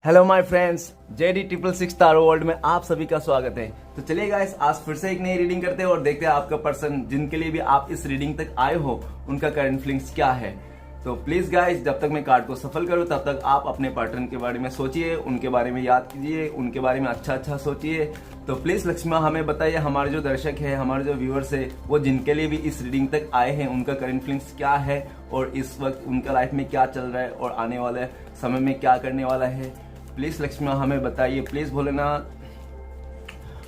Hello my friends, JD triple six taro world में आप सभी का स्वागत है। तो चलिए गाइस, आज फिर से एक नई रीडिंग करते हैं और देखते हैं आपका पर्सन जिनके लिए भी आप इस रीडिंग तक आए हो उनका करंट फीलिंग्स क्या है। तो प्लीज गाइस, जब तक मैं कार्ड को सफल करूं तब तक आप अपने पार्टनर के बारे में सोचिए, उनके बारे में याद कीजिए, उनके बारे में अच्छा सोचिए। तो प्लीज लक्ष्मी हमें बताइए, हमारे जो दर्शक है, हमारे जो व्यूअर्स है, वो जिनके लिए भी इस रीडिंग तक आए हैं उनका करंट फीलिंग्स क्या है और इस वक्त उनका लाइफ में क्या चल रहा है और आने वाले समय में क्या करने वाला है। प्लीज लक्ष्मी हमें बताइए। प्लीज भोलेनाथ,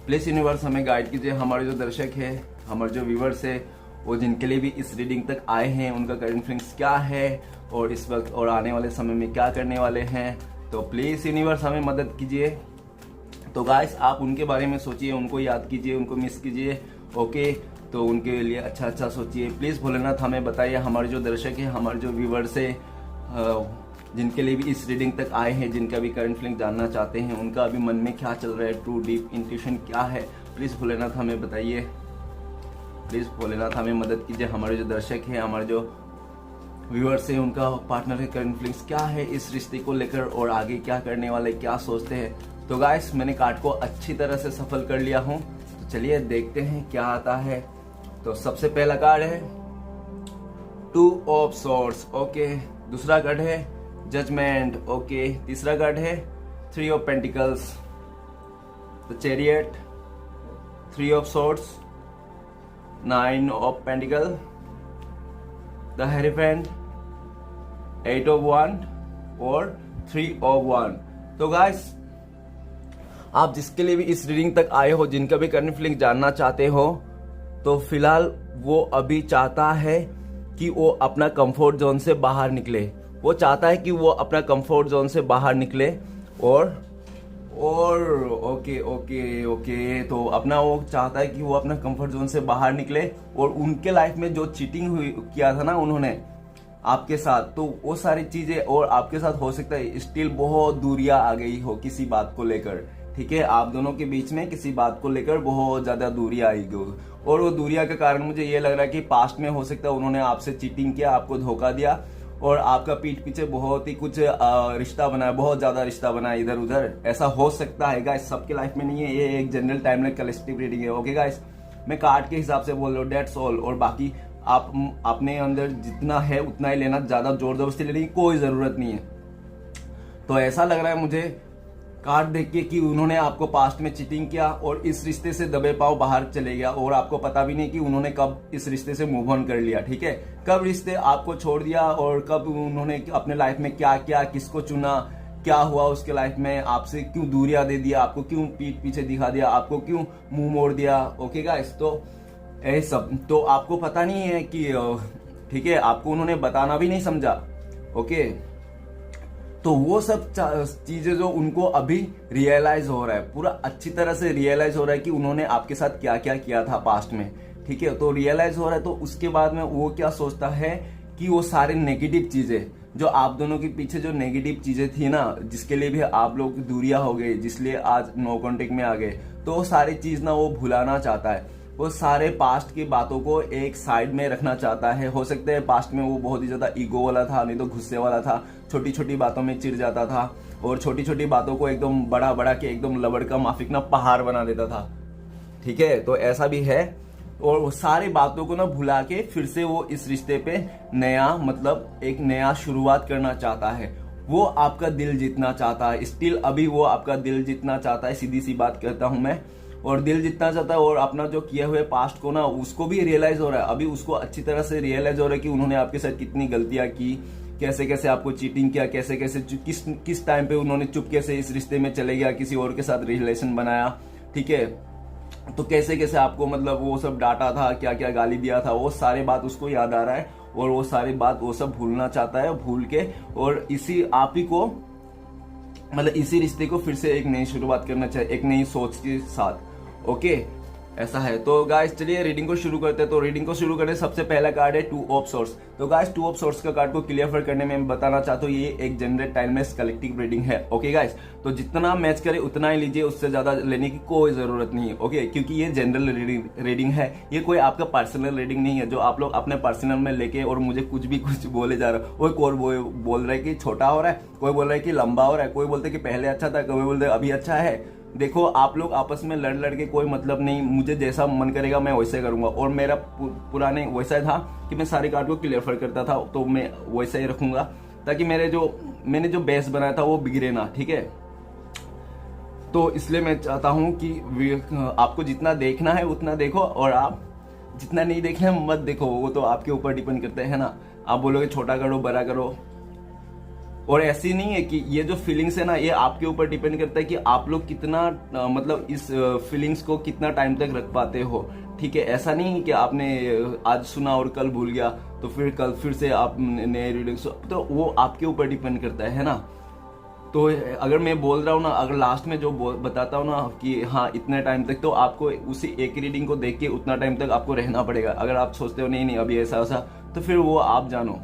प्लीज यूनिवर्स हमें गाइड कीजिए। हमारे जो दर्शक है, हमारे जो व्यूअर्स है, वो जिनके लिए भी इस रीडिंग तक आए हैं उनका करंट फीलिंग्स क्या है और इस वक्त और आने वाले समय में क्या करने वाले हैं। तो प्लीज यूनिवर्स हमें मदद कीजिए। तो गाइस, आप उनके बारे में सोचिए, उनको याद कीजिए, उनको मिस कीजिए। ओके, तो उनके लिए अच्छा सोचिए। प्लीज भोलेनाथ हमें बताइए, हमारे जो दर्शक है, हमारे जो व्यूअर्स है, जिनके लिए भी इस रीडिंग तक आए हैं, जिनका भी करंट फीलिंग जानना चाहते हैं, उनका अभी मन में क्या चल रहा है, ट्रू डीप इंट्यूशन क्या है। प्लीज भोलेनाथ हमें बताइए। प्लीज भोलेनाथ हमें मदद कीजिए। हमारे जो दर्शक हैं, हमारे जो व्यूअर्स हैं, उनका पार्टनर के करंट फीलिंग्स क्या है इस रिश्ते को लेकर और आगे क्या करने वाले, क्या सोचते हैं। तो गाइस, मैंने कार्ड को अच्छी तरह से सफल कर लिया हूँ। तो चलिए देखते हैं क्या आता है। तो सबसे पहला कार्ड है 2 ऑफ सॉर्ड्स। ओके, दूसरा कार्ड है जजमेंट। ओके, तीसरा कार्ड है 3 of pentacles, the chariot, 3 of swords, 9 of pentacle, the hierophant, 8 of wand और 3 ऑफ वांड। तो गाइस, आप जिसके लिए भी इस रीडिंग तक आए हो, जिनका भी करंट फीलिंग जानना चाहते हो, तो फिलहाल वो अभी चाहता है कि वो अपना कंफर्ट जोन से बाहर निकले। वो चाहता है कि वो अपना कंफर्ट जोन से बाहर निकले और ओके, तो अपना वो चाहता है कि वो अपना कंफर्ट जोन से बाहर निकले और उनके लाइफ में जो चीटिंग हुई किया था ना उन्होंने आपके साथ, तो वो सारी चीजें और आपके साथ हो सकता है स्टिल बहुत दूरियां आ गई हो किसी बात को लेकर। ठीक है, आप दोनों के बीच में किसी बात को लेकर बहुत ज्यादा दूरियां आई गई और वो दूरियां का कारण मुझे ये लग रहा है कि पास्ट में हो सकता है उन्होंने आपसे चीटिंग किया, आपको धोखा दिया और आपका पीठ पीछे बहुत ही कुछ रिश्ता बनाया, बहुत ज्यादा रिश्ता बनाया इधर उधर। ऐसा हो सकता है गाइस, सबके लाइफ में नहीं है, ये एक जनरल टाइमलाइन कलेक्टिव रीडिंग है। ओके गाइस, मैं कार्ड के हिसाब से बोल रहा हूँ, डेट्स ऑल। और बाकी आप अपने अंदर जितना है उतना ही लेना, ज्यादा जोर जबरदस्ती लेने की कोई जरूरत नहीं है। तो ऐसा लग रहा है मुझे कार्ड देख के कि उन्होंने आपको पास्ट में चीटिंग किया और इस रिश्ते से दबे पाव बाहर चले गया और आपको पता भी नहीं कि उन्होंने कब इस रिश्ते से मूव ऑन कर लिया। ठीक है, कब रिश्ते आपको छोड़ दिया और कब उन्होंने अपने लाइफ में क्या किया, किसको चुना, क्या हुआ उसके लाइफ में, आपसे क्यों दूरियां दे दिया, आपको क्यों पीठ पीछे दिखा दिया, आपको क्यों मुंह मोड़ दिया। ओके गाइस, तो ये सब तो आपको पता नहीं है कि ठीक है, आपको उन्होंने बताना भी नहीं समझा। ओके, तो वो सब चीजें जो उनको अभी रियलाइज हो रहा है, पूरा अच्छी तरह से रियलाइज हो रहा है कि उन्होंने आपके साथ क्या क्या किया था पास्ट में। ठीक है, तो रियलाइज हो रहा है। तो उसके बाद में वो क्या सोचता है कि वो सारे नेगेटिव चीजें जो आप दोनों के पीछे जो नेगेटिव चीजें थी ना, जिसके लिए भी आप लोग दूरियां हो गए, जिसलिए आज नो कॉन्टेक्ट में आ गए, तो वो सारी चीज ना वो भुलाना चाहता है। वो सारे पास्ट की बातों को एक साइड में रखना चाहता है। हो सकता है पास्ट में वो बहुत ही ज्यादा ईगो वाला था, नहीं तो गुस्से वाला था, छोटी छोटी बातों में चिढ़ जाता था और छोटी छोटी बातों को एकदम बड़ा बड़ा के एकदम लबड़ का माफिक ना पहाड़ बना देता था। ठीक है, तो ऐसा भी है और वो सारी बातों को ना भुला के फिर से वो इस रिश्ते पे नया, मतलब एक नया शुरुआत करना चाहता है। वो आपका दिल जीतना चाहता है, स्टिल अभी वो आपका दिल जीतना चाहता है। सीधी सी बात कहता हूं मैं, और दिल जीतना चाहता है और अपना जो किए हुए पास्ट को ना उसको भी रियलाइज हो रहा है। अभी उसको अच्छी तरह से रियलाइज हो रहा है कि उन्होंने आपके साथ कितनी गलतियां की, कैसे कैसे आपको चीटिंग किया, कैसे कैसे किस टाइम पे उन्होंने चुपके से इस रिश्ते में चले गया, किसी और के साथ रिलेशन बनाया। ठीक है, तो कैसे कैसे आपको मतलब वो सब डांटा था, क्या क्या गाली दिया था, वो सारे बात उसको याद आ रहा है और वो सारी बात वो सब भूलना चाहता है। भूल के और इसी आप ही को, मतलब इसी रिश्ते को फिर से एक नई शुरुआत करना चाहिए, एक नई सोच के साथ। ओके, ऐसा है। तो गाइस चलिए रीडिंग को शुरू करते हैं। तो रीडिंग को शुरू करने सबसे पहला कार्ड है 2 ऑफ सोर्स। तो गाइस 2 ऑफ सोर्स का कार्ड को क्लियर करने में बताना चाहता हूँ ये एक जनरल टाइमलेस कलेक्टिव रीडिंग है। ओके गाइस, तो जितना मैच करे उतना ही लीजिए, उससे ज्यादा लेने की कोई जरूरत नहीं है। ओके, क्योंकि ये जनरल रीडिंग है, ये कोई आपका पर्सनल रीडिंग नहीं है जो आप लोग अपने पर्सनल में लेके और मुझे कुछ बोले जा रहे हो। कोई बोल रहा है कि छोटा हो रहा है, कोई बोल रहा है कि लंबा हो रहा है, कोई बोलते कि पहले अच्छा था, कोई बोलते अभी अच्छा है। देखो आप लोग आपस में लड़ के कोई मतलब नहीं, मुझे जैसा मन करेगा मैं वैसे करूंगा। और मेरा पुराने वैसा था कि मैं सारे कार्ड को क्लियर करता था, तो मैं वैसा ही रखूंगा ताकि मैंने जो बेस बनाया था वो बिगड़े ना। ठीक है, तो इसलिए मैं चाहता हूं कि आपको जितना देखना है उतना देखो, और आप जितना नहीं देखना है मत देखो, वो तो आपके ऊपर डिपेंड करता है ना। आप बोलोगे छोटा करो बड़ा करो, और ऐसी नहीं है कि ये जो फीलिंग्स है ना ये आपके ऊपर डिपेंड करता है कि आप लोग कितना मतलब इस फीलिंग्स को कितना टाइम तक रख पाते हो। ठीक है, ऐसा नहीं है कि आपने आज सुना और कल भूल गया तो फिर कल फिर से आप नए रीडिंग्स, तो वो आपके ऊपर डिपेंड करता है ना। तो अगर मैं बोल रहा हूँ ना, अगर लास्ट में जो बताता हूँ ना कि हाँ इतने टाइम तक, तो आपको उसी एक रीडिंग को देख के उतना टाइम तक आपको रहना पड़ेगा। अगर आप सोचते हो नहीं अभी ऐसा तो फिर वो आप जानो।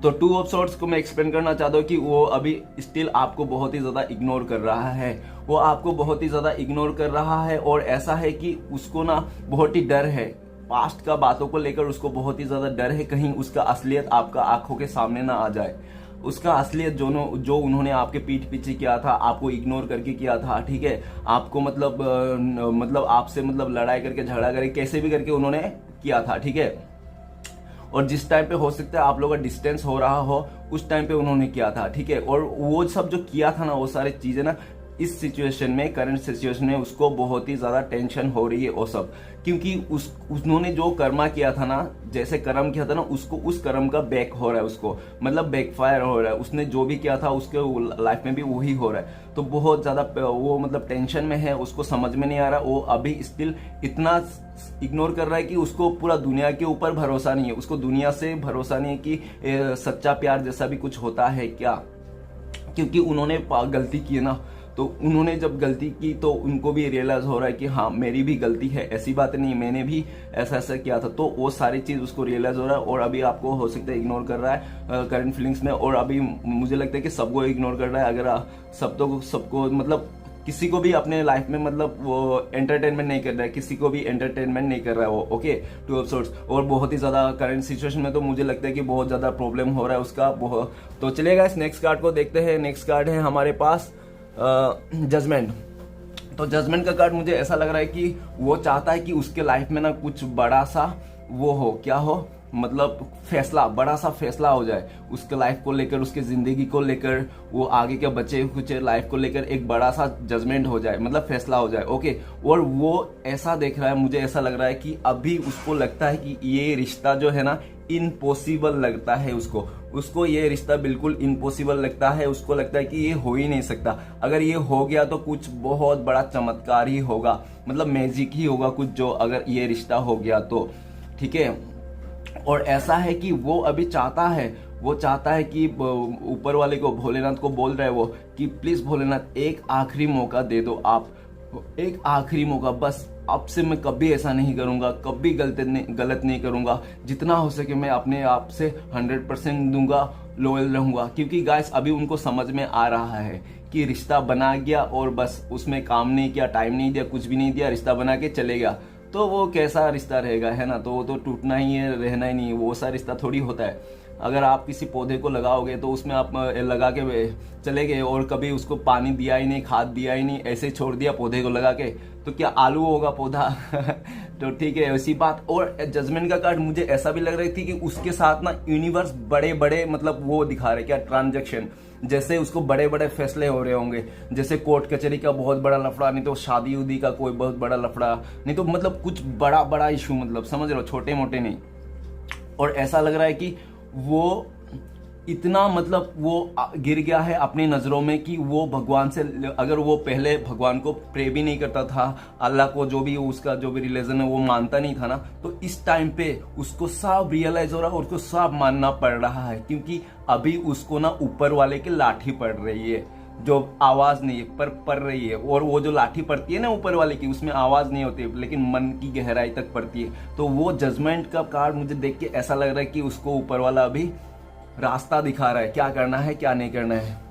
तो 2 ऑफ सॉर्ट्स को मैं एक्सप्लेन करना चाहता हूँ कि वो अभी स्टिल आपको बहुत ही ज्यादा इग्नोर कर रहा है, वो आपको बहुत ही ज्यादा इग्नोर कर रहा है। और ऐसा है कि उसको ना बहुत ही डर है, पास्ट का बातों को लेकर उसको बहुत ही ज्यादा डर है, कहीं उसका असलियत आपका आंखों के सामने ना आ जाए। उसका असलियत जो उन्होंने आपके पीठ पीछे किया था, आपको इग्नोर करके किया था। ठीक है, आपको मतलब आपसे लड़ाई करके झगड़ा करके कैसे भी करके उन्होंने किया था। ठीक है, और जिस टाइम पे हो सकता है आप लोगों का डिस्टेंस हो रहा हो उस टाइम पे उन्होंने किया था। ठीक है, और वो सब जो किया था ना वो सारी चीजें ना इस सिचुएशन में, करंट सिचुएशन में उसको बहुत ही ज्यादा टेंशन हो रही है वो सब, क्योंकि उन्होंने जो कर्मा किया था ना, जैसे कर्म किया था ना, उसको उस कर्म का बैक हो रहा है, उसको बैकफायर हो रहा है। उसने जो भी किया था उसके लाइफ में भी वही हो रहा है। तो बहुत ज्यादा वो टेंशन में है, उसको समझ में नहीं आ रहा, वो अभी स्टिल इतना इग्नोर कर रहा है कि उसको पूरा दुनिया के ऊपर भरोसा नहीं है, उसको दुनिया से भरोसा नहीं है कि सच्चा प्यार जैसा भी कुछ होता है क्या। क्योंकि उन्होंने गलती की है ना, तो उन्होंने जब गलती की तो उनको भी रियलाइज हो रहा है कि हाँ मेरी भी गलती है, ऐसी बात नहीं, मैंने भी ऐसा किया था। तो वो सारी चीज उसको रियलाइज हो रहा है, और अभी आपको हो सकता है इग्नोर कर रहा है करंट फीलिंग्स में। और अभी मुझे लगता है कि सबको इग्नोर कर रहा है। अगर सबको किसी को भी अपने लाइफ में वो एंटरटेनमेंट नहीं कर रहा है, किसी को भी एंटरटेनमेंट नहीं कर रहा है वो। ओके, 2 ऑफ सोर्ट्स, और बहुत ही ज्यादा करंट सिचुएशन में तो मुझे लगता है कि बहुत ज्यादा प्रॉब्लम हो रहा है उसका। तो चलिएगा इस नेक्स्ट कार्ड को देखते हैं। नेक्स्ट कार्ड है हमारे पास जजमेंट। तो जजमेंट का कार्ड मुझे ऐसा लग रहा है कि वो चाहता है कि उसके लाइफ में ना कुछ बड़ा सा वो हो, क्या हो, फैसला, बड़ा सा फैसला हो जाए उसके लाइफ को लेकर, उसके जिंदगी को लेकर, वो आगे के बचे कुछ लाइफ को लेकर एक बड़ा सा जजमेंट हो जाए, फैसला हो जाए। ओके, और वो ऐसा देख रहा है, मुझे ऐसा लग रहा है कि अभी उसको लगता है कि ये रिश्ता जो है ना इम्पॉसिबल लगता है उसको ये रिश्ता बिल्कुल इम्पॉसिबल लगता है। उसको लगता है कि ये हो ही नहीं सकता। अगर ये हो गया तो कुछ बहुत बड़ा चमत्कार ही होगा, मैजिक ही होगा कुछ, जो अगर ये रिश्ता हो गया तो। ठीक है, और ऐसा है कि वो अभी चाहता है कि ऊपर वाले को, भोलेनाथ को बोल रहा है वो कि प्लीज भोलेनाथ एक आखिरी मौका दे दो, आप एक आखिरी मौका, बस अब से मैं कभी ऐसा नहीं करूंगा, कभी गलत नहीं करूंगा, जितना हो सके मैं अपने आप से 100% दूंगा, लॉयल रहूंगा। क्योंकि गाइस अभी उनको समझ में आ रहा है कि रिश्ता बना गया और बस उसमें काम नहीं किया, टाइम नहीं दिया, कुछ भी नहीं दिया, रिश्ता बना के चले गया, तो वो कैसा रिश्ता रहेगा, है ना। तो वो तो टूटना ही है, रहना ही नहीं है, वो सा रिश्ता थोड़ी होता है। अगर आप किसी पौधे को लगाओगे तो उसमें आप लगा के चले गए और कभी उसको पानी दिया ही नहीं, खाद दिया ही नहीं, ऐसे छोड़ दिया पौधे को लगा के, तो क्या आलू होगा पौधा तो ठीक है, ऐसी बात। और जजमेंट का कार्ड मुझे ऐसा भी लग रही थी कि उसके साथ ना यूनिवर्स बड़े बड़े वो दिखा रहे, क्या ट्रांजैक्शन, जैसे उसको बड़े बड़े फैसले हो रहे होंगे, जैसे कोर्ट कचहरी का बहुत बड़ा लफड़ा, नहीं तो शादी उदी का कोई बहुत बड़ा लफड़ा, नहीं तो कुछ बड़ा बड़ा इशू, समझ रहे हो, छोटे मोटे नहीं। और ऐसा लग रहा है कि वो इतना वो गिर गया है अपनी नजरों में कि वो भगवान से, अगर वो पहले भगवान को प्रे भी नहीं करता था, अल्लाह को जो भी उसका जो भी रिलीजन है वो मानता नहीं था ना, तो इस टाइम पे उसको सब रियलाइज हो रहा है और उसको सब मानना पड़ रहा है, क्योंकि अभी उसको ना ऊपर वाले की लाठी पड़ रही है। जो आवाज नहीं है पर पड़ रही है, और वो जो लाठी पड़ती है ना ऊपर वाले की, उसमें आवाज नहीं होती लेकिन मन की गहराई तक पड़ती है। तो वो जजमेंट का कार्ड मुझे देख के ऐसा लग रहा है कि उसको ऊपर वाला अभी रास्ता दिखा रहा है, क्या करना है क्या नहीं करना है,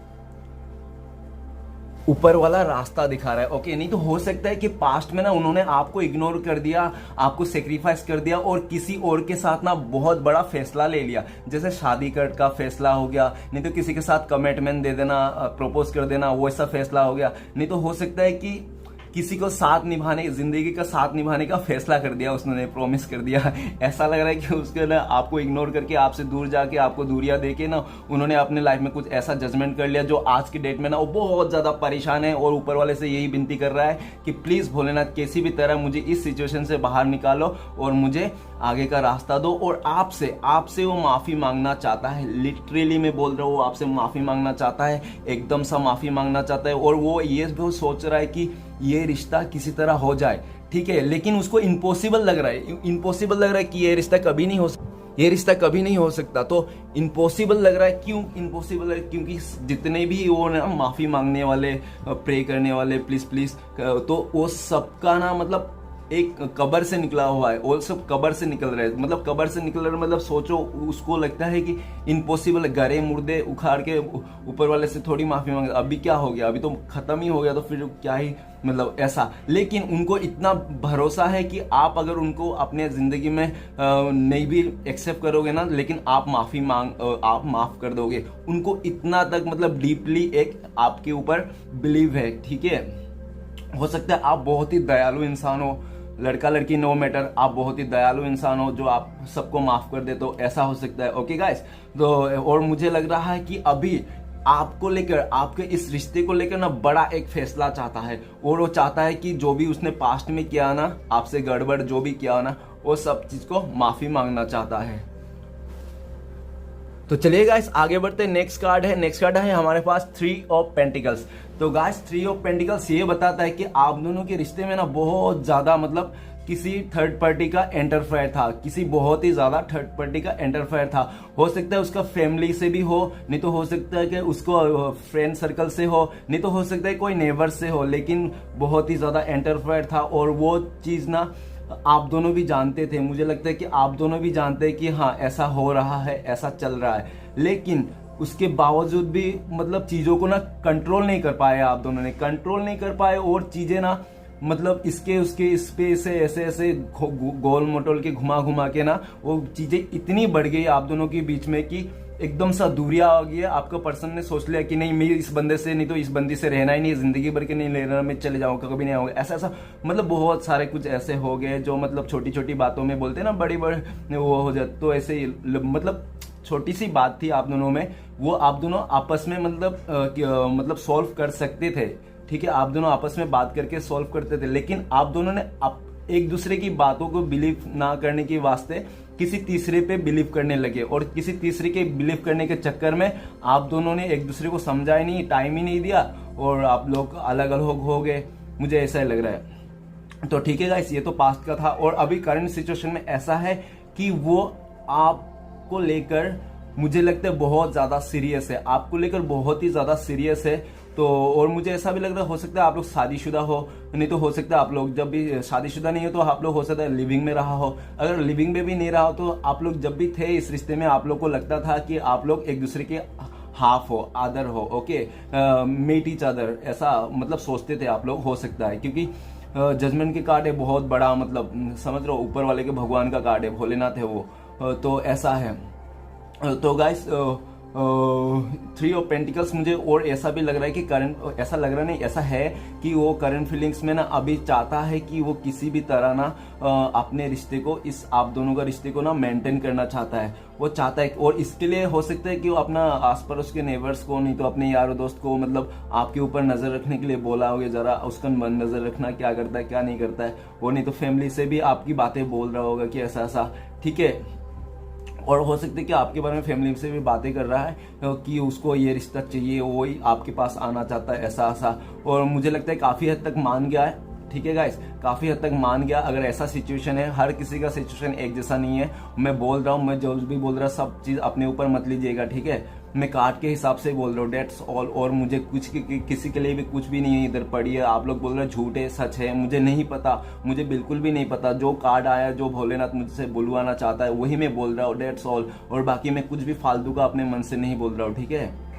ऊपर वाला रास्ता दिखा रहा है। ओके, नहीं तो हो सकता है कि पास्ट में ना उन्होंने आपको इग्नोर कर दिया, आपको सेक्रीफाइस कर दिया और किसी और के साथ ना बहुत बड़ा फैसला ले लिया, जैसे शादी का फैसला हो गया, नहीं तो किसी के साथ कमिटमेंट दे देना, प्रपोज कर देना, वो ऐसा फैसला हो गया। नहीं तो हो सकता है कि किसी को साथ निभाने, जिंदगी का साथ निभाने का फैसला कर दिया उसने, प्रॉमिस कर दिया। ऐसा लग रहा है कि उसके ना आपको इग्नोर करके, आपसे दूर जाके, आपको दूरियां देके ना उन्होंने अपने लाइफ में कुछ ऐसा जजमेंट कर लिया जो आज की डेट में ना वो बहुत ज्यादा परेशान है और ऊपर वाले से यही विनती कर रहा है कि प्लीज भोलेनाथ किसी भी तरह मुझे इस सिचुएशन से बाहर निकालो और मुझे आगे का रास्ता दो। और आपसे वो माफी मांगना चाहता है, लिटरली मैं बोल रहा हूँ, वो आपसे माफी मांगना चाहता है, एकदम सा माफी मांगना चाहता है। और वो ये भी सोच रहा है कि ये रिश्ता किसी तरह हो जाए, ठीक है, लेकिन उसको इम्पॉसिबल लग रहा है कि ये रिश्ता कभी नहीं हो सकता। तो इम्पॉसिबल लग रहा है, क्यों इम्पॉसिबल है? क्योंकि जितने भी वो ना माफी मांगने वाले, प्रे करने वाले, प्लीज प्लीज, तो वो सबका ना मतलब एक कबर से निकला हुआ है, और सब कबर से निकल रहे हैं। मतलब कबर से निकल रहे, मतलब सोचो, उसको लगता है कि इम्पॉसिबल, गरे मुर्दे उखाड़ के ऊपर वाले से थोड़ी माफी मांगे, अभी क्या हो गया, अभी तो खत्म ही हो गया, तो फिर क्या ही, मतलब ऐसा। लेकिन उनको इतना भरोसा है कि आप अगर उनको अपने जिंदगी में नहीं भी एक्सेप्ट करोगे ना, लेकिन आप आप माफ कर दोगे उनको, इतना तक मतलब डीपली एक आपके ऊपर बिलीव है, ठीक है। हो सकता है आप बहुत ही दयालु इंसान हो, लड़का लड़की नो मैटर, आप बहुत ही दयालु इंसान हो जो आप सबको माफ कर दे, तो ऐसा हो सकता है। ओके गाइस, तो और मुझे लग रहा है कि अभी आपको लेकर, आपके इस रिश्ते को लेकर ना बड़ा एक फैसला चाहता है, और वो चाहता है कि जो भी उसने पास्ट में किया ना, आपसे गड़बड़ जो भी किया ना, वो सब चीज को माफी मांगना चाहता है। तो चलिए गाइस आगे बढ़ते हैं। नेक्स्ट कार्ड है हमारे पास 3 ऑफ पेंटिकल्स। तो गाइस 3 ऑफ पेंटिकल्स ये बताता है कि आप दोनों के रिश्ते में ना बहुत ज्यादा मतलब किसी थर्ड पार्टी का इंटरफेयर था, किसी बहुत ही ज्यादा थर्ड पार्टी का इंटरफेयर था। हो सकता है उसका फैमिली से भी हो, नहीं तो हो सकता है कि उसको फ्रेंड सर्कल से हो, नहीं तो हो सकता है कोई नेबर से हो, लेकिन बहुत ही ज्यादा इंटरफेयर था। और वो चीज ना आप दोनों भी जानते थे, मुझे लगता है कि आप दोनों भी जानते हैं कि हाँ ऐसा हो रहा है, ऐसा चल रहा है, लेकिन उसके बावजूद भी मतलब चीजों को ना कंट्रोल नहीं कर पाए, आप दोनों ने कंट्रोल नहीं कर पाए, और चीजें ना मतलब इसके उसके इस पे से ऐसे गोल मटोल के घुमा के ना वो चीजें इतनी बढ़ गई आप दोनों के बीच में कि एकदम सा दूरियां आ गई है। आपका पर्सन ने सोच लिया कि नहीं, मैं इस बंदे से, नहीं तो इस बंदी से रहना ही नहीं, जिंदगी भर के नहीं लेना, मैं चले जाऊंगा, कभी नहीं आऊंगा, ऐसा मतलब बहुत सारे कुछ ऐसे हो गए जो मतलब छोटी छोटी बातों में बोलते हैं ना, बड़ी वो हो जाते। तो ऐसे मतलब छोटी सी बात थी आप दोनों में, वो आप दोनों आपस में मतलब सॉल्व कर सकते थे, ठीक है, आप दोनों आपस में बात करके सॉल्व करते थे। लेकिन आप दोनों ने एक दूसरे की बातों को बिलीव ना करने के वास्ते किसी तीसरे पे बिलीव करने लगे, और किसी तीसरे के बिलीव करने के चक्कर में आप दोनों ने एक दूसरे को समझा ही नहीं, टाइम ही नहीं दिया, और आप लोग अलग अलग हो गए, मुझे ऐसा ही लग रहा है। तो ठीक है गाइस, ये तो पास्ट का था। और अभी करंट सिचुएशन में ऐसा है कि वो आपको लेकर मुझे लगता है बहुत ज्यादा सीरियस है, आपको लेकर बहुत ही ज्यादा सीरियस है। तो और मुझे ऐसा भी लग रहा है, हो सकता है आप लोग शादीशुदा हो, नहीं तो हो सकता है आप लोग जब भी शादीशुदा नहीं हो तो आप लोग हो सकता है लिविंग में रहा हो। अगर लिविंग में भी नहीं रहा हो तो आप लोग जब भी थे इस रिश्ते में, आप लोग को लगता था कि आप लोग एक दूसरे के हाफ हो, आदर हो, ओके, मेट ईच अदर, ऐसा मतलब सोचते थे आप लोग, हो सकता है। क्योंकि जजमेंट के कार्ड है बहुत बड़ा, मतलब समझ रहे हो, ऊपर वाले के भगवान का कार्ड है, भोलेनाथ है वो, तो ऐसा है। तो गाइस 3 ऑफ पेंटिकल्स मुझे और ऐसा भी लग रहा है कि करंट, ऐसा लग रहा नहीं, ऐसा है कि वो करंट फीलिंग्स में ना अभी चाहता है कि वो किसी भी तरह ना अपने रिश्ते को, इस आप दोनों का रिश्ते को ना मेंटेन करना चाहता है, वो चाहता है। और इसके लिए हो सकता है कि वो अपना आस पड़ोस के नेबर्स को, नहीं तो अपने यारों दोस्त को मतलब आपके ऊपर नजर रखने के लिए बोला होगा, जरा उसका नजर रखना, क्या करता है क्या नहीं करता है वो, नहीं तो फैमिली से भी आपकी बातें बोल रहा होगा कि ऐसा ऐसा, ठीक है। और हो सकता है कि आपके बारे में फैमिली से भी बातें कर रहा है कि उसको ये रिश्ता चाहिए, वो ही आपके पास आना चाहता है, ऐसा ऐसा। और मुझे लगता है काफी हद तक मान गया है, ठीक है गाइस, काफी हद तक मान गया। अगर ऐसा सिचुएशन है, हर किसी का सिचुएशन एक जैसा नहीं है, मैं बोल रहा हूँ, मैं जो भी बोल रहा सब चीज अपने ऊपर मत लीजिएगा, ठीक है। मैं कार्ड के हिसाब से बोल रहा हूँ, डेट्स ऑल। और मुझे कुछ किसी के लिए भी कुछ भी नहीं है इधर पड़ी है। आप लोग बोल रहे हैं झूठ है, सच है, मुझे नहीं पता, मुझे बिल्कुल भी नहीं पता। जो कार्ड आया, जो भोलेनाथ मुझसे बुलवाना चाहता है वही मैं बोल रहा हूँ, डेट्स ऑल। और बाकी मैं कुछ भी फालतू का अपने मन से नहीं बोल रहा हूँ, ठीक है।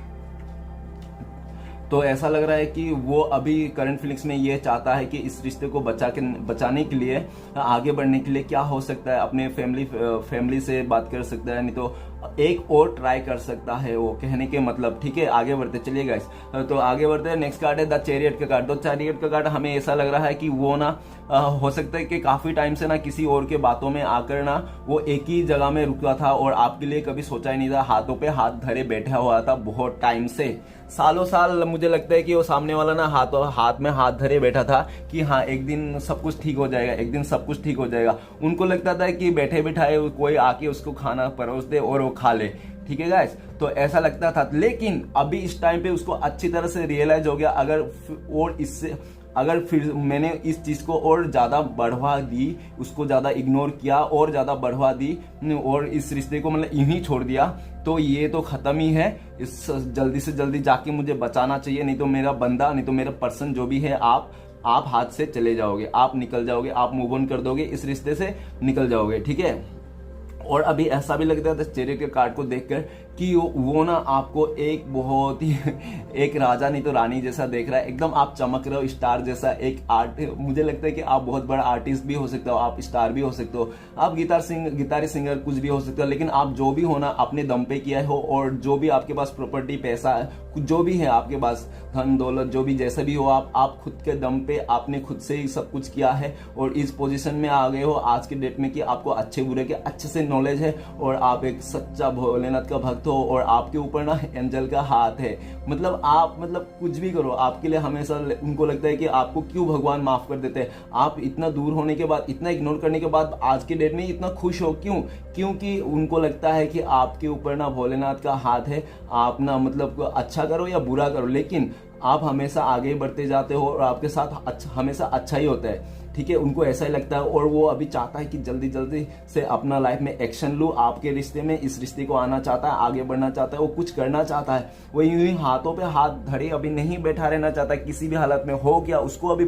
तो ऐसा लग रहा है कि वो अभी करंट फीलिंग्स में ये चाहता है कि इस रिश्ते को बचाने के लिए, आगे बढ़ने के लिए क्या हो सकता है, अपने फैमिली से बात कर सकता है, नहीं तो एक और ट्राई कर सकता है, वो कहने के मतलब, ठीक है। आगे बढ़ते चलिए गाइस, तो आगे बढ़ते हैं। नेक्स्ट कार्ड है द चैरियट का कार्ड। तो चैरियट का कार्ड हमें ऐसा लग रहा है कि वो ना हो सकता है कि काफी टाइम से ना किसी और के बातों में आकर ना वो एक ही जगह में रुका था और आपके लिए कभी सोचा ही नहीं था, हाथों पे हाथ धरे बैठा हुआ था बहुत टाइम से, सालों साल। मुझे लगता है कि वो सामने वाला ना हाथ में हाथ धरे बैठा था कि हाँ एक दिन सब कुछ ठीक हो जाएगा, एक दिन सब कुछ ठीक हो जाएगा। उनको लगता था कि बैठे बिठाए कोई आके उसको खाना परोस दे और वो खा ले, ठीक है गाइस। तो ऐसा लगता था, लेकिन अभी इस टाइम पे उसको अच्छी तरह से रियलाइज हो गया, अगर फिर मैंने इस चीज को और ज्यादा बढ़वा दी, उसको ज्यादा इग्नोर किया और ज्यादा बढ़वा दी और इस रिश्ते को मतलब यूं ही छोड़ दिया, तो ये तो खत्म ही है। इस जल्दी से जल्दी जाके मुझे बचाना चाहिए, नहीं तो मेरा बंदा, नहीं तो मेरा पर्सन जो भी है, आप हाथ से चले जाओगे, आप निकल जाओगे, आप मूव ऑन कर दोगे, इस रिश्ते से निकल जाओगे, ठीक है। और अभी ऐसा भी लगता है चैरियट के कार्ड को देखकर कि वो ना आपको एक बहुत ही एक राजा नहीं तो रानी जैसा देख रहा है, एकदम आप चमक रहे हो स्टार जैसा। एक आर्ट, मुझे लगता है कि आप बहुत बड़ा आर्टिस्ट भी हो सकते हो, आप स्टार भी हो सकते हो, आप गिटारी सिंगर कुछ भी हो सकते हो, लेकिन आप जो भी हो ना अपने दम पे किया हो। और जो भी आपके पास प्रॉपर्टी, पैसा, कुछ जो भी है आपके पास, धन दौलत जो भी जैसा भी हो, आप खुद के दम पे आपने खुद से ही सब कुछ किया है और इस पोजीशन में आ गए हो आज के डेट में कि आपको अच्छे बुरे के अच्छे से नॉलेज है और आप एक सच्चा भोलेनाथ का भक्त हो और आपके ऊपर ना एंजल का हाथ है। मतलब आप कुछ भी करो, आपके लिए हमेशा उनको लगता है कि आपको क्यों भगवान माफ कर देते हैं। आप इतना दूर होने के बाद, इतना इग्नोर करने के बाद आज के डेट में इतना खुश हो क्यों? क्योंकि उनको लगता है कि आपके ऊपर ना भोलेनाथ का हाथ है। आप ना अच्छा करो या बुरा करो, लेकिन आप हमेशा आगे बढ़ते जाते हो और आपके साथ हमेशा अच्छा ही होता है, ठीक है। उनको ऐसा ही लगता है और वो अभी चाहता है कि जल्दी जल्दी से अपना लाइफ में एक्शन लूं आपके रिश्ते में, इस रिश्ते को आना चाहता है, आगे बढ़ना चाहता है, वो कुछ करना चाहता है। वो यूं ही हाथों पे हाथ धरे अभी नहीं बैठा रहना चाहता किसी भी हालत में। हो गया उसको अभी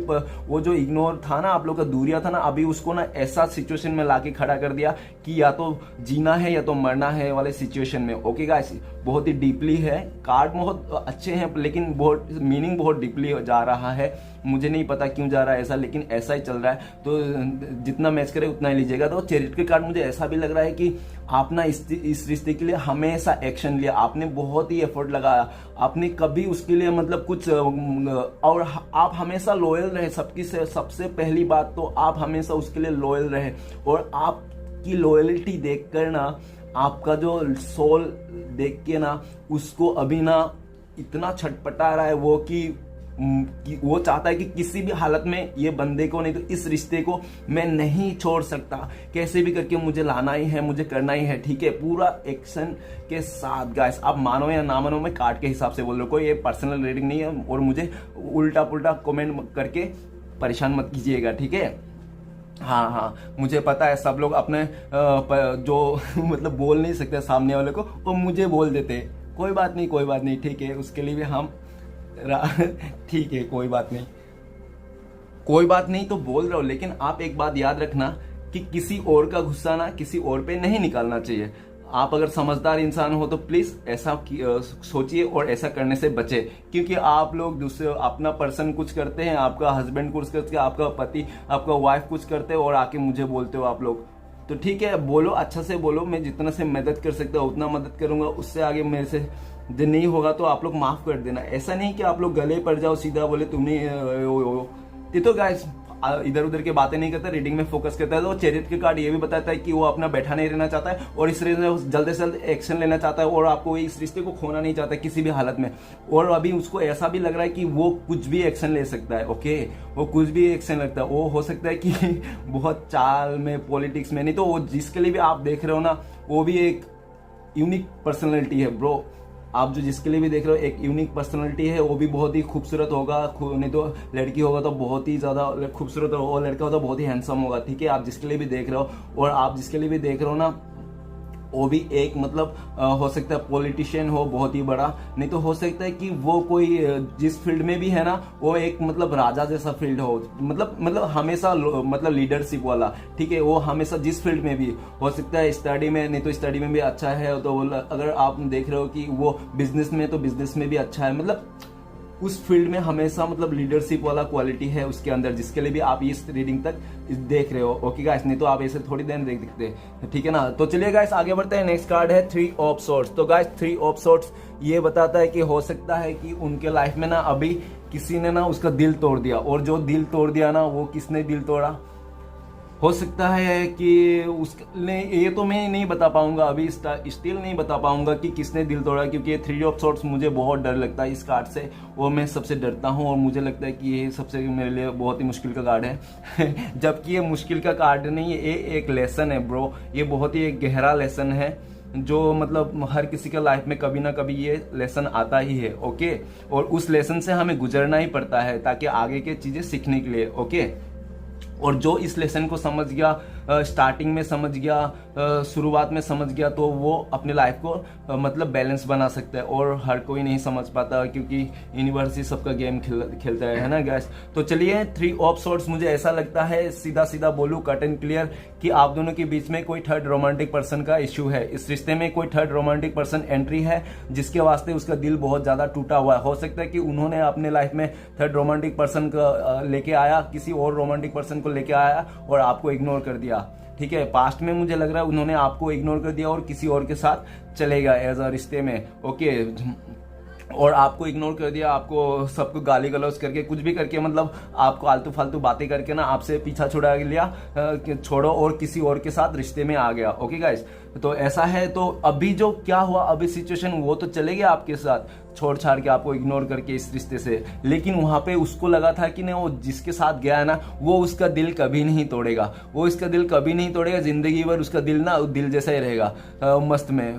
वो जो इग्नोर था ना, आप लोग का दूरिया था ना, अभी उसको ना ऐसा सिचुएशन में लाके खड़ा कर दिया कि या तो जीना है या तो मरना है वाले सिचुएशन में। ओके गाइस, बहुत ही डीपली है, कार्ड बहुत अच्छे हैं लेकिन बहुत मीनिंग बहुत डीपली जा रहा है। मुझे नहीं पता क्यों जा रहा है ऐसा, लेकिन ऐसा ही चल रहा है, तो जितना मैच करे उतना ही लीजिएगा। तो चैरियट के कार्ड मुझे ऐसा भी लग रहा है कि आप ना इस रिश्ते के लिए हमेशा एक्शन लिया, आपने बहुत ही एफर्ट लगाया, आपने कभी उसके लिए कुछ, और आप हमेशा लॉयल रहे सबकी से। सबसे पहली बात तो आप हमेशा उसके लिए लॉयल रहे और आपकी लॉयल्टी देखकर ना, आपका जो सोल देख के ना, उसको अभी ना इतना छटपटा रहा है वो कि वो चाहता है कि किसी भी हालत में ये बंदे को, नहीं तो इस रिश्ते को मैं नहीं छोड़ सकता, कैसे भी करके मुझे लाना ही है, मुझे करना ही है, ठीक है, पूरा एक्शन के साथ। गाइस आप मानो या ना मानो, मैं कार्ड के हिसाब से बोल रहा हूँ, कोई ये पर्सनल रीडिंग नहीं है और मुझे उल्टा पुल्टा कमेंट करके परेशान मत कीजिएगा, ठीक है। हाँ, मुझे पता है सब लोग अपने जो बोल नहीं सकते सामने वाले को, वो मुझे बोल देते। कोई बात नहीं, ठीक है, उसके लिए भी हम ठीक है, कोई बात नहीं तो बोल रहा हूं। लेकिन आप एक बात याद रखना कि किसी और का गुस्सा ना किसी और पे नहीं निकालना चाहिए। आप अगर समझदार इंसान हो तो प्लीज ऐसा सोचिए और ऐसा करने से बचे, क्योंकि आप लोग दूसरे अपना पर्सन कुछ करते हैं, आपका हस्बैंड कुछ करते हैं, आपका पति, आपका वाइफ कुछ करते हैं और आके मुझे बोलते हो आप लोग। तो ठीक है, बोलो, अच्छा से बोलो, मैं जितना से मदद कर सकता हूँ उतना मदद करूंगा, उससे आगे मेरे से जो नहीं होगा तो आप लोग माफ कर देना। ऐसा नहीं कि आप लोग गले पड़ जाओ, सीधा बोले तुमने तो गाइस इधर उधर की बातें नहीं करता, रीडिंग में फोकस करता है। तो चैरियट के कार्ड ये भी बताता है कि वो अपना बैठा नहीं रहना चाहता है और इस जल्द से जल्द एक्शन लेना चाहता है और आपको इस रिश्ते को खोना नहीं चाहता किसी भी हालत में। और अभी उसको ऐसा भी लग रहा है कि वो कुछ भी एक्शन ले सकता है। ओके, वो कुछ भी एक्शन लगता है, वो हो सकता है कि बहुत चाल में, पॉलिटिक्स में, नहीं तो वो जिसके लिए भी आप देख रहे हो ना, वो भी एक यूनिक पर्सनैलिटी है ब्रो। आप जो जिसके लिए भी देख रहे हो एक यूनिक पर्सनालिटी है, वो भी बहुत ही खूबसूरत होगा, नहीं तो लड़की होगा तो बहुत ही ज्यादा खूबसूरत होगा और लड़का होगा तो बहुत ही हैंडसम होगा, ठीक है। आप जिसके लिए भी देख रहे हो और आप जिसके लिए भी देख रहे हो ना, वो भी एक मतलब हो सकता है पॉलिटिशियन हो बहुत ही बड़ा, नहीं तो हो सकता है कि वो कोई जिस फील्ड में भी है ना वो एक मतलब राजा जैसा फील्ड हो, मतलब हमेशा मतलब लीडरशिप वाला, ठीक है। वो हमेशा जिस फील्ड में भी हो सकता है, स्टडी में, नहीं तो स्टडी में भी अच्छा है, तो अगर आप देख रहे हो कि वो बिजनेस में, तो बिजनेस में भी अच्छा है, मतलब उस फील्ड में हमेशा मतलब लीडरशिप वाला क्वालिटी है उसके अंदर, जिसके लिए भी आप इस रीडिंग तक देख रहे हो। ओके गाइस, नहीं तो आप ऐसे थोड़ी देर देख सकते, ठीक है ना। तो चलिए गाइस आगे बढ़ते हैं। नेक्स्ट कार्ड है 3 ऑफ सोर्ड्स। तो गाइस 3 ऑफ सोर्ड्स ये बताता है कि हो सकता है कि उनके लाइफ में ना अभी किसी ने ना उसका दिल तोड़ दिया, और जो दिल तोड़ दिया ना वो किसने दिल तोड़ा, हो सकता है कि उसने, ये तो मैं नहीं बता पाऊंगा अभी, स्टिल नहीं बता पाऊंगा कि किसने दिल तोड़ा, क्योंकि ये 3 ऑफ सोर्ड्स मुझे बहुत डर लगता है इस कार्ड से, और मैं सबसे डरता हूँ, और मुझे लगता है कि ये सबसे मेरे लिए बहुत ही मुश्किल का कार्ड है जबकि ये मुश्किल का कार्ड नहीं है, ये एक लेसन है ब्रो, ये बहुत ही एक गहरा लेसन है, जो मतलब हर किसी के लाइफ में कभी ना कभी ये लेसन आता ही है। ओके, और उस लेसन से हमें गुजरना ही पड़ता है ताकि आगे के चीजें सीखने के लिए। ओके, और जो इस लेसन को समझ गया, स्टार्टिंग में समझ गया, शुरुआत में समझ गया, तो वो अपने लाइफ को मतलब बैलेंस बना सकता है, और हर कोई नहीं समझ पाता क्योंकि यूनिवर्स ही सबका गेम खेलता है ना गैस। तो चलिए 3 ऑफ सोर्ड्स, मुझे ऐसा लगता है, सीधा सीधा बोलूं कट एंड क्लियर, कि आप दोनों के बीच में कोई थर्ड रोमांटिक पर्सन का इश्यू है। इस रिश्ते में कोई थर्ड रोमांटिक पर्सन एंट्री है, जिसके वास्ते उसका दिल बहुत ज्यादा टूटा हुआ है। हो सकता है कि उन्होंने अपने लाइफ में थर्ड रोमांटिक पर्सन का लेके आया, किसी और रोमांटिक पर्सन को लेके आया और आपको इग्नोर कर दिया, ठीक है। पास्ट में मुझे लग रहा है उन्होंने आपको इग्नोर कर दिया और किसी और के साथ चले गया एज अ रिश्ते में। ओके, और आपको इग्नोर कर दिया, आपको सबको गाली गलौज करके, कुछ भी करके, मतलब आपको आलतू फालतू बातें करके ना आपसे पीछा छुड़ा लिया, छोड़ो, और किसी और के साथ रिश्ते में आ गया। ओके गाइस, तो ऐसा है। तो अभी जो क्या हुआ, अभी सिचुएशन वो तो चले गया आपके साथ, छोड़ छाड़ के आपको इग्नोर करके इस रिश्ते से, लेकिन वहां पे उसको लगा था कि ना वो जिसके साथ गया है ना वो उसका दिल कभी नहीं तोड़ेगा, वो इसका दिल कभी नहीं तोड़ेगा, जिंदगी भर उसका दिल ना दिल जैसा ही रहेगा, मस्त में,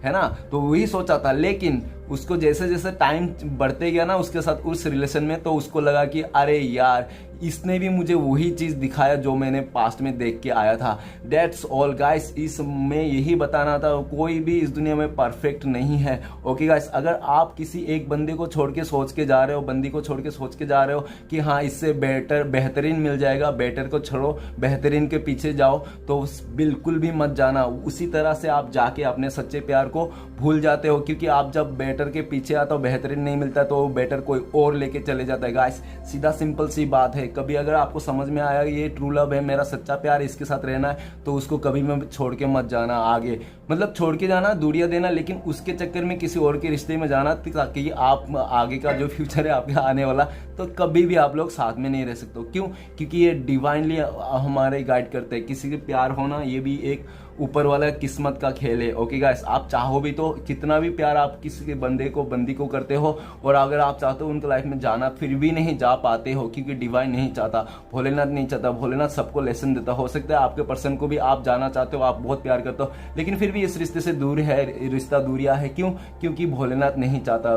है ना। तो वही सोचा था, लेकिन उसको जैसे जैसे टाइम बढ़ते गया ना उसके साथ उस रिलेशन में, तो उसको लगा कि अरे यार इसने भी मुझे वही चीज दिखाया जो मैंने पास्ट में देख के आया था। दैट्स ऑल गाइस, इसमें यही बताना था, कोई भी इस दुनिया में परफेक्ट नहीं है। ओके गाइस, अगर आप किसी एक बंदे को छोड़ के सोच के जा रहे हो, बंदी को छोड़ के सोच के जा रहे हो कि हाँ इससे बेहतरीन मिल जाएगा, बेटर को छोड़ो, बेहतरीन के पीछे जाओ, तो बिल्कुल भी मत जाना। उसी तरह से आप जाके अपने सच्चे प्यार को भूल जाते हो, क्योंकि आप जब बेटर के पीछे आता हो, बेहतरीन नहीं मिलता, तो बेटर कोई और लेके चले जाता है। गाइस सीधा सिंपल सी बात है। कभी अगर आपको समझ में आया ये ट्रू लव है, मेरा सच्चा प्यार, इसके साथ रहना है, तो उसको कभी में छोड़ के मत जाना आगे, मतलब छोड़ के जाना, दूरियां देना, लेकिन उसके चक्कर में किसी और के रिश्ते में जाना, ताकि आप आगे का जो फ्यूचर है आपके आने वाला, तो कभी भी आप लोग साथ में नहीं रह सकते। क्यों? क्योंकि ये डिवाइनली हमारे गाइड करते हैं। किसी के प्यार होना ये भी एक ऊपर वाला किस्मत का खेल है। ओके गाइस, आप चाहो भी तो कितना भी प्यार आप किसी के बंदे को बंदी को करते हो, और अगर आप चाहते हो उनके लाइफ में जाना, फिर भी नहीं जा पाते हो, क्योंकि डिवाइन नहीं चाहता, भोलेनाथ नहीं चाहता। भोलेनाथ सबको लेसन देता। हो सकता है आपके पर्सन को भी आप जाना चाहते हो, आप बहुत प्यार करते हो, लेकिन फिर भी इस रिश्ते से दूर है, रिश्ता दूरिया है। क्यों? क्योंकि भोलेनाथ नहीं चाहता।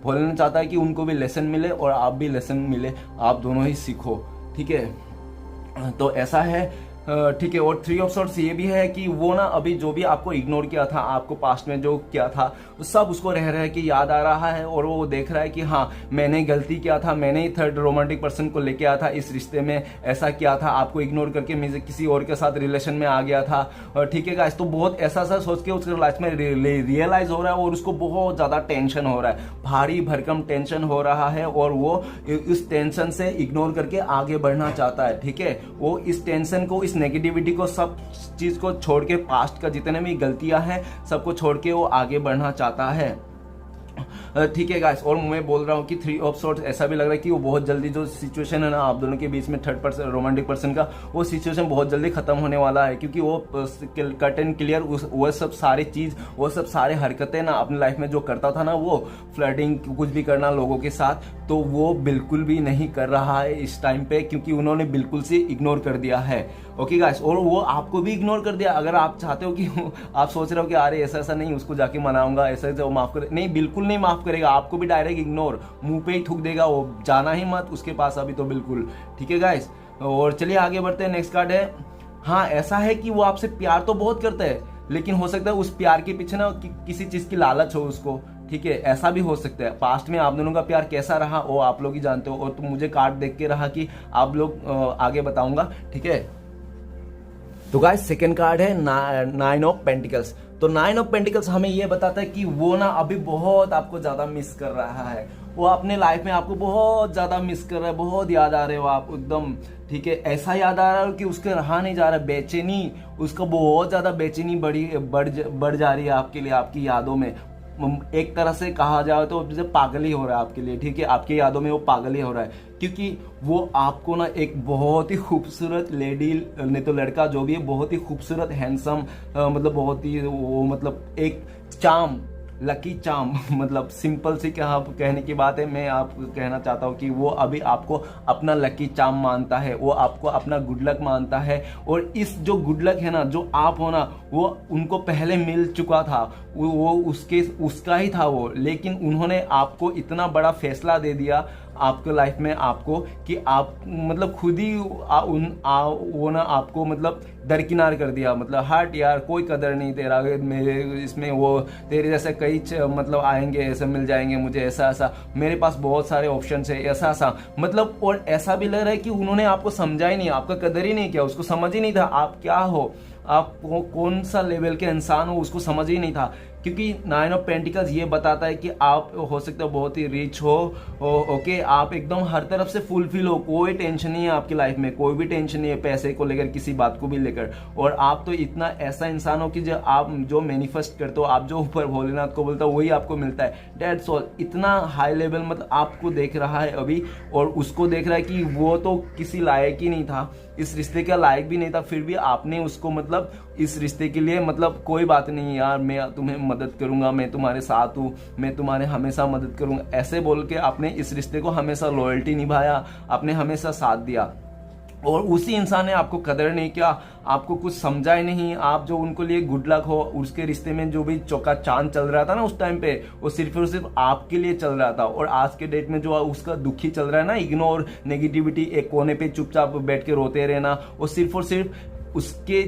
भोलेनाथ चाहता है कि उनको भी लेसन मिले और आप भी लेसन मिले, आप दोनों ही सीखो, ठीक है। तो ऐसा है, ठीक है। और 3 ऑफ सोर्ड्स ये भी है कि वो ना अभी जो भी आपको इग्नोर किया था, आपको पास्ट में जो किया था, सब उसको रह रहा है कि याद आ रहा है, और वो देख रहा है कि हाँ मैंने गलती किया था, मैंने ही थर्ड रोमांटिक पर्सन को लेके आया था इस रिश्ते में, ऐसा किया था, आपको इग्नोर करके मैं किसी और के साथ रिलेशन में आ गया था, ठीक है गाइस। तो बहुत ऐसा सा सोच के उसके लाइफ में रियलाइज हो रहा है, और उसको बहुत ज्यादा टेंशन हो रहा है, भारी भरकम टेंशन हो रहा है, और वो इस टेंशन से इग्नोर करके आगे बढ़ना चाहता है, ठीक है। वो इस टेंशन को, नेगेटिविटी को, सब चीज को छोड़ के, पास्ट का जितने भी गलतियां हैं सबको छोड़ के वो आगे बढ़ना चाहता है, ठीक है गाइस। और मैं बोल रहा हूँ कि 3 ऑफ सोर्ड्स ऐसा भी लग रहा है कि वो बहुत जल्दी, जो सिचुएशन है ना आप दोनों के बीच में थर्ड पर्सन रोमांटिक पर्सन का, वो सिचुएशन बहुत जल्दी खत्म होने वाला है, क्योंकि वो कट एंड क्लियर वो सब सारी चीज, वो सब सारे हरकतें ना अपनी लाइफ में जो करता था ना, वो फ्लर्टिंग कुछ भी करना लोगों के साथ, तो वो बिल्कुल भी नहीं कर रहा है इस टाइम पे, क्योंकि उन्होंने बिल्कुल से इग्नोर कर दिया है। ओके गाइस, और वो आपको भी इग्नोर कर दिया। अगर आप चाहते हो कि आप सोच रहे हो कि अरे ऐसा ऐसा नहीं, उसको जाके मनाऊंगा, ऐसा ऐसा माफ कर, नहीं, बिल्कुल नहीं माफ करेगा, आपको भी डायरेक्ट इग्नोर, मुंह पे ही थूक देगा, वो जाना ही मत उसके पास अभी तो बिल्कुल, ठीक है गाइस। और चलिए आगे बढ़ते हैं। नेक्स्ट कार्ड है, हाँ ऐसा है कि वो आपसे प्यार तो बहुत करता है, लेकिन हो सकता है उस प्यार के पीछे ना किसी चीज की लालच हो उसको, ठीक है, ऐसा भी हो सकता है। पास्ट में आप दोनों का प्यार कैसा रहा वो आप लोग ही जानते हो, और तो मुझे कार्ड देख के रहा कि आप लोग आगे बताऊंगा, ठीक है। तो गाइस सेकंड कार्ड है 9 ऑफ पेंटिकल्स। तो 9 ऑफ पेंटिकल्स हमें ये बताता है कि वो ना अभी बहुत आपको ज्यादा मिस कर रहा है, वो अपने लाइफ में आपको बहुत ज्यादा मिस कर रहा है, बहुत याद आ रहे हो आप एकदम, ठीक है। ऐसा याद आ रहा है कि उसके रहा नहीं जा रहा, बेचैनी, उसका बहुत ज्यादा बेचैनी बढ़ जा रही है आपके लिए, आपकी यादों में। एक तरह से कहा जाए तो जैसे पागल ही हो रहा है आपके लिए, ठीक है, आपकी यादों में वो पागल ही हो रहा है, क्योंकि वो आपको ना एक बहुत ही खूबसूरत लेडी, नहीं तो लड़का जो भी है, बहुत ही खूबसूरत हैंडसम, मतलब बहुत ही वो, मतलब एक चाम, लकी चाम, मतलब सिंपल सी कहने की बात है, मैं आपको कहना चाहता हूँ कि वो अभी आपको अपना लकी चाम मानता है, वो आपको अपना गुड लक मानता है। और इस जो गुड लक है ना, जो आप हो ना, वो उनको पहले मिल चुका था, वो उसका ही था वो, लेकिन उन्होंने आपको इतना बड़ा फैसला दे दिया आपके लाइफ में आपको, कि आप मतलब खुद ही वो ना आपको मतलब दरकिनार कर दिया, मतलब हट यार, कोई कदर नहीं तेरा मेरे इसमें, वो तेरे जैसे कई मतलब आएंगे, ऐसे मिल जाएंगे मुझे, ऐसा ऐसा मेरे पास बहुत सारे ऑप्शन है, ऐसा ऐसा, मतलब। और ऐसा भी लग रहा है कि उन्होंने आपको समझा ही नहीं, आपका कदर ही नहीं किया, उसको समझ ही नहीं था आप क्या हो, आप कौन सा लेवल के इंसान हो, उसको समझ ही नहीं था। क्योंकि 9 ऑफ पेंटिकल्स ये बताता है कि आप हो सकता है बहुत ही रिच हो, ओके, आप एकदम हर तरफ से फुलफिल हो, कोई टेंशन नहीं है आपकी लाइफ में, कोई भी टेंशन नहीं है पैसे को लेकर, किसी बात को भी लेकर। और आप तो इतना ऐसा इंसान हो कि जो आप जो मैनिफेस्ट करते हो, आप जो ऊपर भोलेनाथ को बोलते हो वही आपको मिलता है, डेट्स ऑल। इतना हाई लेवल मतलब आपको देख रहा है अभी, और उसको देख रहा है कि वो तो किसी लायक ही नहीं था, इस रिश्ते का लायक भी नहीं था, फिर भी आपने उसको मतलब इस रिश्ते के लिए मतलब कोई बात नहीं यार, मैं तुम्हें मदद करूंगा, मैं तुम्हारे साथ हूँ, मैं तुम्हारे हमेशा मदद करूंगा, ऐसे बोल के आपने इस रिश्ते को हमेशा लॉयल्टी निभाया, आपने हमेशा साथ दिया। और उसी इंसान ने आपको कदर नहीं किया, आपको कुछ समझा ही नहीं, आप जो उनको लिए गुड लक हो, उसके रिश्ते में जो भी चौका चांद चल रहा था ना उस टाइम पे, वो सिर्फ और सिर्फ आपके लिए चल रहा था। और आज के डेट में जो उसका दुखी चल रहा है ना, इग्नोर, नेगेटिविटी, एक कोने पे चुपचाप बैठ के रोते रहना, वो सिर्फ और सिर्फ उसके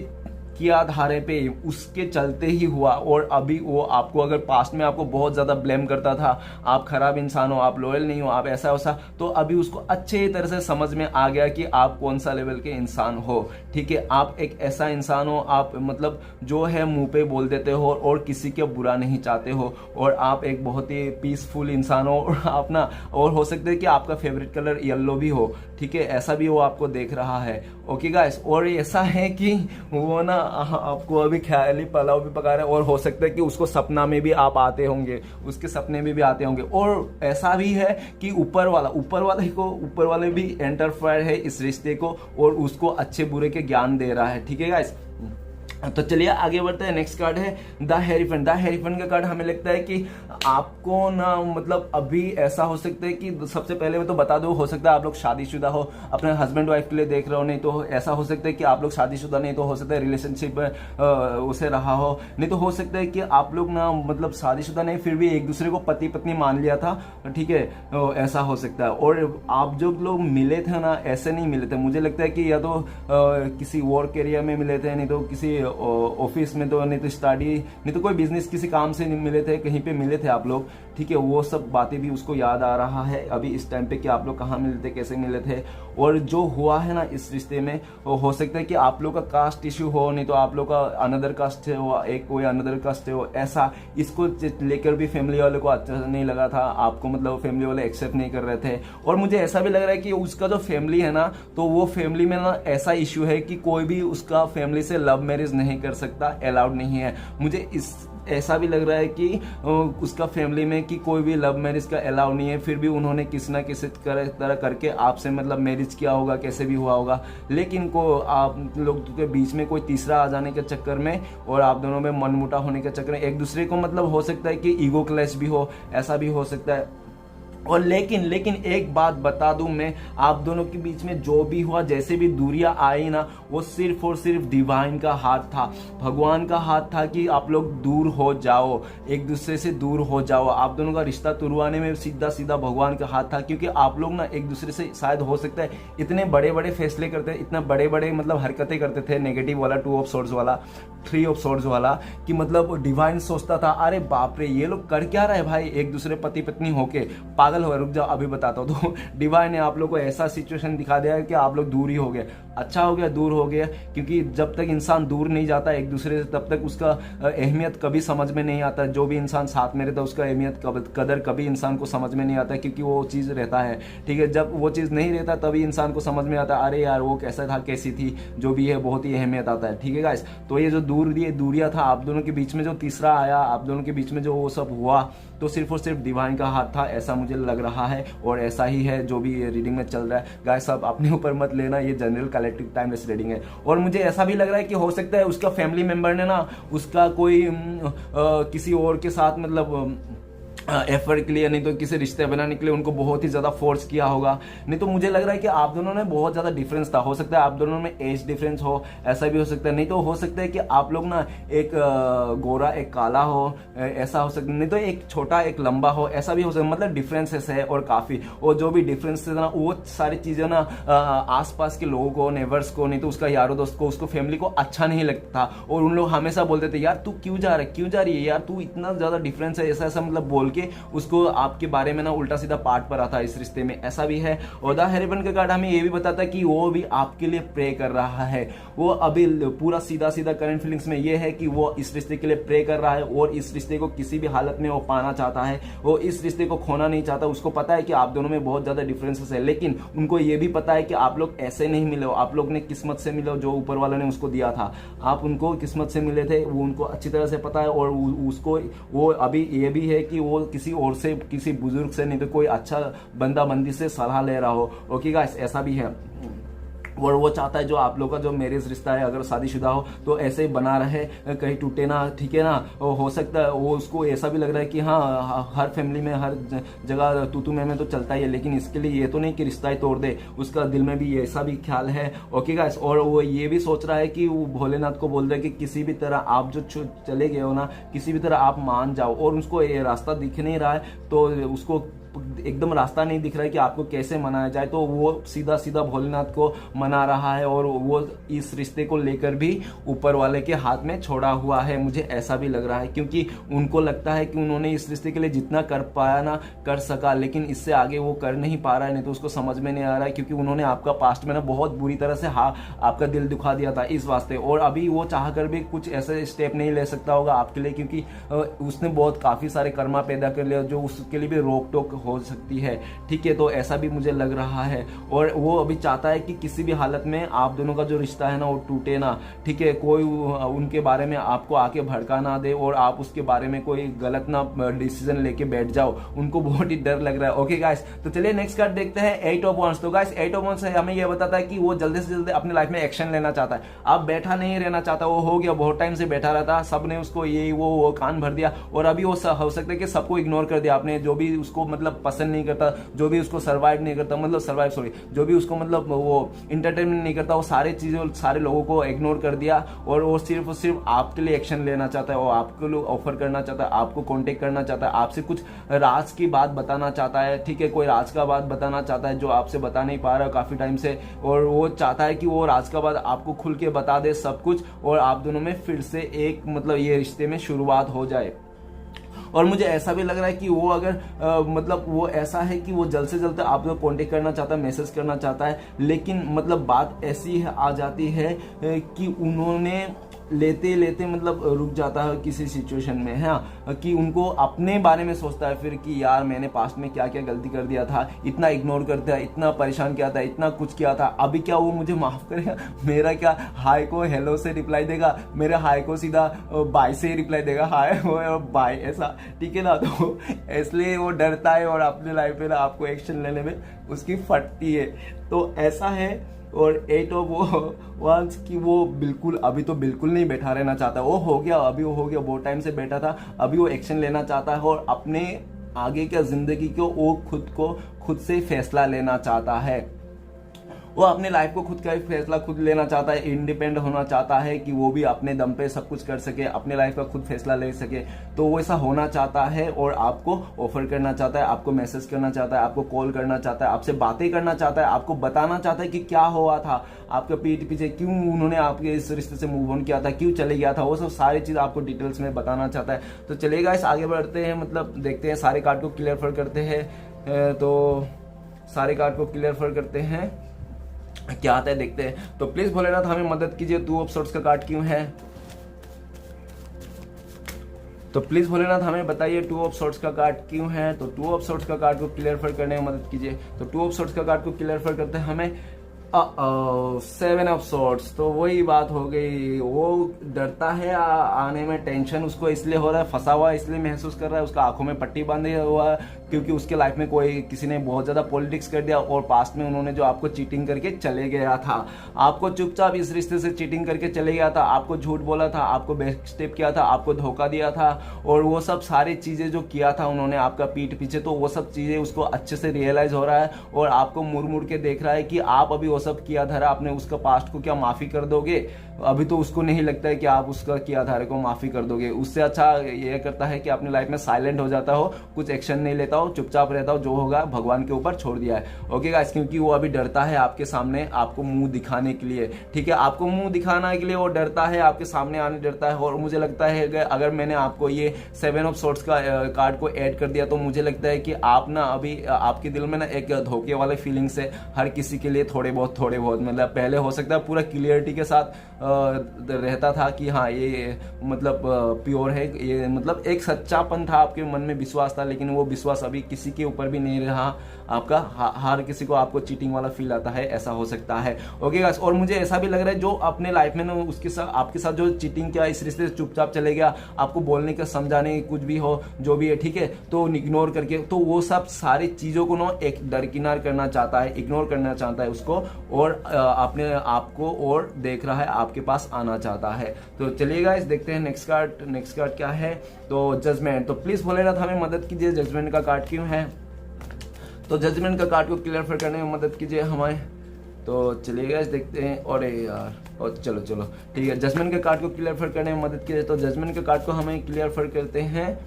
किया धारे पे, उसके चलते ही हुआ। और अभी वो आपको, अगर पास्ट में आपको बहुत ज्यादा ब्लेम करता था, आप खराब इंसान हो, आप लॉयल नहीं हो, आप ऐसा वैसा, तो अभी उसको अच्छे तरह से समझ में आ गया कि आप कौन सा लेवल के इंसान हो, ठीक है। आप एक ऐसा इंसान हो, आप मतलब जो है मुंह पे बोल देते हो और किसी के बुरा नहीं चाहते हो, और आप एक बहुत ही पीसफुल इंसान हो, और आप ना, और हो सकता है कि आपका फेवरेट कलर येलो भी हो, ठीक है, ऐसा भी वो आपको देख रहा है, ओके गाइस। और ऐसा है कि वो ना आपको अभी ख्याली पुलाव भी पका रहा है, और हो सकता है कि उसको सपना में भी आप आते होंगे, उसके सपने में भी आते होंगे। और ऐसा भी है कि ऊपर वाले भी एंटरफेयर है इस रिश्ते को, और उसको अच्छे बुरे के ज्ञान दे रहा है, ठीक है गाइस। तो चलिए आगे बढ़ते हैं। नेक्स्ट कार्ड है द हेरीफेंट। द हेरीफेंट का कार्ड हमें लगता है कि आपको ना मतलब अभी ऐसा हो सकता है कि सबसे पहले मैं तो बता दूं, हो सकता है आप लोग शादीशुदा हो, अपने हस्बैंड वाइफ के लिए देख रहे हो, नहीं तो ऐसा हो सकता है कि आप लोग शादीशुदा नहीं तो हो सकता है रिलेशनशिप में उसे रहा हो, नहीं तो हो सकता है कि आप लोग ना मतलब शादीशुदा नहीं फिर भी एक दूसरे को पति पत्नी मान लिया था, ठीक है, ऐसा हो सकता है। और आप जो लोग मिले थे ना, ऐसे नहीं मिले थे, मुझे लगता है कि या तो किसी वर्क एरिया में मिले थे, नहीं तो किसी ऑफिस में, तो नहीं तो स्टडी, नहीं तो कोई बिजनेस किसी काम से नहीं मिले थे, कहीं पे मिले थे आप लोग, ठीक है। वो सब बातें भी उसको याद आ रहा है अभी इस टाइम पे कि आप लोग कहाँ मिले थे, कैसे मिले थे। और जो हुआ है ना इस रिश्ते में, हो सकता है कि आप लोग का कास्ट इश्यू हो, नहीं तो आप लोग का अनदर कास्ट हो, एक कोई अनदर कास्ट हो, ऐसा इसको लेकर भी फैमिली वाले को अच्छा नहीं लगा था, आपको मतलब फैमिली वाले एक्सेप्ट नहीं कर रहे थे। और मुझे ऐसा भी लग रहा है कि उसका जो फैमिली है ना, तो वो फैमिली में ना ऐसा इश्यू है कि कोई भी उसका फैमिली से लव मैरिज नहीं कर सकता, अलाउड नहीं है। मुझे ऐसा भी लग रहा है कि उसका फैमिली में कि कोई भी लव मैरिज का अलाउ नहीं है, फिर भी उन्होंने किसी ना किसी तरह करके आपसे मतलब मैरिज किया होगा, कैसे भी हुआ होगा, लेकिन को आप लोग के बीच में कोई तीसरा आ जाने के चक्कर में और आप दोनों में मनमुटा होने के चक्कर में एक दूसरे को मतलब हो सकता है कि ईगो क्लैश भी हो, ऐसा भी हो सकता है। और लेकिन लेकिन एक बात बता दूं मैं, आप दोनों के बीच में जो भी हुआ, जैसे भी दूरियां आई ना, वो सिर्फ और सिर्फ डिवाइन का हाथ था, भगवान का हाथ था कि आप लोग दूर हो जाओ, एक दूसरे से दूर हो जाओ। आप दोनों का रिश्ता तुड़वाने में सीधा सीधा भगवान का हाथ था, क्योंकि आप लोग ना एक दूसरे से शायद हो सकता है इतने बड़े बड़े फैसले करते, इतना बड़े बड़े मतलब हरकतें करते थे, नेगेटिव वाला, 2 ऑफ सोर्ड्स वाला, 3 ऑफ सोर्ड्स वाला, कि मतलब डिवाइन सोचता था अरे बाप रे ये लोग कर क्या रहे भाई, एक दूसरे पति पत्नी होके पागल हो गए। रुक जाओ अभी बताता हूँ। तो डिवाइन ने आप लोग को ऐसा सिचुएशन दिखा दिया कि आप लोग दूर ही हो गए। अच्छा हो गया दूर हो गया, क्योंकि जब तक इंसान दूर नहीं जाता एक दूसरे से तब तक उसका अहमियत कभी समझ में नहीं आता। जो भी इंसान साथ में रहता है उसका अहमियत कदर कभी इंसान को समझ में नहीं आता, क्योंकि वो चीज़ रहता है, ठीक है। जब वो चीज़ नहीं रहता तभी इंसान को समझ में आता है अरे यार वो कैसा था, कैसी थी, जो भी है बहुत ही अहमियत आता है, ठीक है गाइस। तो ये जो दूरिया था आप दोनों के बीच में, जो तीसरा आया आप दोनों के बीच में, जो वो सब हुआ, तो सिर्फ और सिर्फ डिवाइन का हाथ था, ऐसा मुझे लग रहा है। और ऐसा ही है जो भी रीडिंग में चल रहा है गाइस, सब अपने ऊपर मत लेना, ये जनरल कलेक्टिव टाइमलेस रीडिंग है। और मुझे ऐसा भी लग रहा है कि हो सकता है उसका फैमिली मेंबर ने ना उसका कोई किसी और के साथ मतलब एफर्ट के लिए, नहीं तो किसी रिश्ते बनाने के लिए उनको बहुत ही ज्यादा फोर्स किया होगा। नहीं तो मुझे लग रहा है कि आप दोनों में बहुत ज्यादा डिफरेंस था। हो सकता है आप दोनों में एज डिफरेंस हो, ऐसा भी हो सकता है। नहीं तो हो सकता है कि आप लोग ना एक गोरा एक काला हो, ऐसा हो सकता है। नहीं तो एक छोटा एक लंबा हो, ऐसा भी हो सकता है। मतलब डिफरेंसेस है और काफी, और जो भी डिफरेंस है ना वो सारी चीजें ना आसपास के लोगों को, नेबर्स को, नहीं तो उसका यारों दोस्त को, उसको फैमिली को अच्छा नहीं लगता। और उन लोग हमेशा बोलते थे यार तू क्यों जा रहा है, क्यों जा रही है यार, तू इतना ज्यादा डिफरेंस है, ऐसा ऐसा मतलब बोल के उसको आपके बारे में ना उल्टा सीधा पार्ट पर आता है इस रिश्ते में, ऐसा भी है। और द हेरेबन का कार्ड हमें ये भी बताता है कि वो भी आपके लिए प्रे कर रहा है। वो अभी पूरा सीधा सीधा करंट फीलिंग्स में ये है कि वो इस रिश्ते के लिए प्रे कर रहा है और इस रिश्ते को किसी भी हालत में वो पाना चाहता है, वो इस रिश्ते को खोना नहीं चाहता। उसको पता है कि आप दोनों में बहुत ज्यादा डिफरेंसेस है, लेकिन उनको ये भी पता है कि आप लोग ऐसे नहीं मिले हो, आप लोग ने किस्मत से मिले हो, जो ऊपर वाले ने उसको दिया था, आप उनको किस्मत से मिले थे, वो उनको अच्छी तरह से पता है। और उसको वो अभी ये भी है कि वो किसी और से, किसी बुजुर्ग से, नहीं तो कोई अच्छा बंदा बंदी से सलाह ले रहा हो। ओके गाइस, ऐसा भी है। और वो चाहता है जो आप लोग का जो मैरिज रिश्ता है, अगर शादीशुदा हो तो ऐसे ही बना रहे, कहीं टूटे ना, ठीक है ना। हो सकता है वो उसको ऐसा भी लग रहा है कि हाँ हर फैमिली में हर जगह तू मैं तो चलता ही है, लेकिन इसके लिए ये तो नहीं कि रिश्ता ही तोड़ दे, उसका दिल में भी ऐसा भी ख्याल है। ओके गाइस, और वो ये भी सोच रहा है कि वो भोलेनाथ को बोल रहा है कि किसी भी तरह आप जो चले गए हो ना, किसी भी तरह आप मान जाओ। और उसको ये रास्ता दिख नहीं रहा है, तो उसको एकदम रास्ता नहीं दिख रहा है कि आपको कैसे मनाया जाए, तो वो सीधा सीधा भोलेनाथ को मना रहा है। और वो इस रिश्ते को लेकर भी ऊपर वाले के हाथ में छोड़ा हुआ है, मुझे ऐसा भी लग रहा है। क्योंकि उनको लगता है कि उन्होंने इस रिश्ते के लिए जितना कर पाया ना कर सका, लेकिन इससे आगे वो कर नहीं पा रहा है। नहीं तो उसको समझ में नहीं आ रहा है, क्योंकि उन्होंने आपका पास्ट में ना बहुत बुरी तरह से आपका दिल दुखा दिया था इस वास्ते। और अभी वो चाह कर भी कुछ ऐसे स्टेप नहीं ले सकता होगा आपके लिए, क्योंकि उसने बहुत काफी सारे कर्मा पैदा कर लिया जो उसके लिए भी रोक टोक हो सकती है, ठीक है। तो ऐसा भी मुझे लग रहा है। और वो अभी चाहता है कि किसी भी हालत में आप दोनों का जो रिश्ता है ना वो टूटे ना, ठीक है। कोई उनके बारे में आपको आके भड़का ना दे और आप उसके बारे में कोई गलत ना डिसीजन लेके बैठ जाओ, उनको बहुत ही डर लग रहा है। ओके गाइस, तो चलिए नेक्स्ट कार्ड देखते हैं, 8 ऑफ वांड्स। तो गाइस 8 ऑफ वांड्स हमें ये बताता है कि वो जल्दी से जल्दी अपनी लाइफ में एक्शन लेना चाहता है। अब बैठा नहीं रहना चाहता, वो हो गया, बहुत टाइम से बैठा रहता, सबने उसको ये वो कान भर दिया, और अभी वो हो सकता है कि सबको इग्नोर कर दिया आपने, जो भी उसको मतलब पसंद नहीं करता, जो भी उसको सर्वाइव नहीं करता, मतलब जो भी उसको मतलब वो इंटरटेनमेंट नहीं करता, वो सारे चीजें सारे लोगों को इग्नोर कर दिया। और वो सिर्फ आपके लिए एक्शन लेना चाहता है, वो आपको लोग ऑफर करना चाहता है, आपको कांटेक्ट करना चाहता है, आपसे कुछ राज की बात बताना चाहता है, ठीक है। कोई राज का बात बताना चाहता है जो आपसे बता नहीं पा रहा काफी टाइम से, और वो चाहता है कि वो राज का बात आपको खुल के बता दे सब कुछ, और आप दोनों में फिर से एक मतलब ये रिश्ते में शुरुआत हो जाए। और मुझे ऐसा भी लग रहा है कि वो अगर मतलब वो ऐसा है कि वो जल्द से जल्द आप लोग कांटेक्ट करना चाहता है, मैसेज करना चाहता है, लेकिन मतलब बात ऐसी आ जाती है कि उन्होंने लेते लेते मतलब रुक जाता है किसी सिचुएशन में, है कि उनको अपने बारे में सोचता है फिर कि यार मैंने पास्ट में क्या क्या गलती कर दिया था, इतना इग्नोर करता है, इतना परेशान किया था, इतना कुछ किया था, अभी क्या वो मुझे माफ करेगा, मेरा क्या हाय को हेलो से रिप्लाई देगा, मेरे हाय को सीधा बाय से ही रिप्लाई देगा, हाय और बाय, ऐसा, ठीक है ना। तो इसलिए वो डरता है और अपने लाइफ में ना आपको एक्शन लेने में उसकी फटती है, तो ऐसा है। और 8 ऑफ वांड्स कि वो बिल्कुल अभी तो बिल्कुल नहीं बैठा रहना चाहता, वो हो गया, अभी वो हो गया, बहुत टाइम से बैठा था, अभी वो एक्शन लेना चाहता है और अपने आगे का जिंदगी को वो खुद से फैसला लेना चाहता है। वो अपनी लाइफ को खुद का ही फैसला खुद लेना चाहता है, इंडिपेंडेंट होना चाहता है कि वो भी अपने दम पे सब कुछ कर सके, अपने लाइफ का खुद फैसला ले सके। तो वो ऐसा होना चाहता है और आपको ऑफर करना चाहता है, आपको मैसेज करना चाहता है, आपको कॉल करना चाहता है, आपसे बातें करना चाहता है, आपको बताना चाहता है कि क्या हुआ था, आपके पीठ पीछे क्यों उन्होंने आपके इस रिश्ते से मूव ऑन किया था, क्यों चले गया था, वो सब सारी चीज आपको डिटेल्स में बताना चाहता है। तो चलेगा, इस आगे बढ़ते हैं, मतलब देखते हैं, सारे कार्ड को क्लियर करते हैं। तो सारे कार्ड को क्लियर करते हैं, क्या आता है देखते हैं। तो प्लीज भोलेनाथ हमें मदद कीजिए, 2 ऑफ सोर्ट्स का कार्ड क्यों है। तो प्लीज भोलेनाथ हमें बताइए 2 ऑफ सोर्ट्स का कार्ड क्यों है। तो 2 ऑफ सोर्ट्स का कार्ड को क्लियर करने में मदद कीजिए। तो 2 ऑफ सोर्ट्स का कार्ड को क्लियर करते हैं हमें 7 ऑफ सोर्ट्स। तो वही बात हो गई, वो डरता है आने में, टेंशन उसको इसलिए हो रहा है, फंसा हुआ इसलिए महसूस कर रहा है, उसका आंखों में पट्टी बांधे हुआ है क्योंकि उसके लाइफ में किसी ने बहुत ज्यादा पॉलिटिक्स कर दिया और पास्ट में उन्होंने जो आपको चीटिंग करके चले गया था, आपको चुपचाप इस रिश्ते से चीटिंग करके चले गया था, आपको झूठ बोला था, आपको बैक स्टेप किया था, आपको धोखा दिया था और वो सब सारी चीजें जो किया था उन्होंने आपका पीठ पीछे, तो वो सब चीजें उसको अच्छे से रियलाइज हो रहा है और आपको मुड़ मुड़ के देख रहा है कि आप अभी वो सब किया धरा आपने उसका पास्ट को क्या माफी कर दोगे। अभी तो उसको नहीं लगता है कि आप उसका किया धारे को माफी कर दोगे। उससे अच्छा ये करता है कि अपनी लाइफ में साइलेंट हो जाता हो, कुछ एक्शन नहीं लेता हो, चुपचाप रहता हो, जो होगा भगवान के ऊपर छोड़ दिया है। ओके गाइस, क्योंकि वो अभी डरता है आपके सामने आपको मुंह दिखाने के लिए, ठीक है, आपको मुंह दिखाने के लिए वो डरता है, आपके सामने आने डरता है। और मुझे लगता है अगर मैंने आपको ये 7 ऑफ सोर्ट्स का कार्ड को ऐड कर दिया तो मुझे लगता है कि आप ना अभी आपके दिल में ना एक धोखे वाले फीलिंग्स है हर किसी के लिए, थोड़े बहुत मतलब पहले हो सकता है पूरा क्लियरिटी के साथ रहता था कि हाँ ये मतलब प्योर है, ये मतलब एक सच्चापन था, आपके मन में विश्वास था, लेकिन वो विश्वास अभी किसी के ऊपर भी नहीं रहा आपका। हर किसी को आपको चीटिंग वाला फील आता है, ऐसा हो सकता है। ओके गाइस, और मुझे ऐसा भी लग रहा है जो अपने लाइफ में ना उसके साथ आपके साथ जो चीटिंग किया, इस रिश्ते से चुपचाप चले गया, आपको बोलने का समझाने कुछ भी हो जो भी है, ठीक है, तो इग्नोर करके, तो वो सब सारी चीजों को ना एक दरकिनार करना चाहता है, इग्नोर करना चाहता है उसको और अपने आपको और देख रहा है, आपके पास आना चाहता है। तो चलिए गाइस देखते हैं नेक्स्ट कार्ड क्या है। तो जजमेंट। तो प्लीज भोलेनाथ हमें मदद कीजिए, जजमेंट का कार्ड क्यों है। तो जजमेंट का कार्ड को क्लियर करने में मदद कीजिए हमें। तो चलिए गाइस देखते हैं। और यार, और चलो ठीक है, जजमेंट के कार्ड को क्लियर करने में मदद कीजिए। तो जजमेंट के कार्ड को हमें क्लियर करते हैं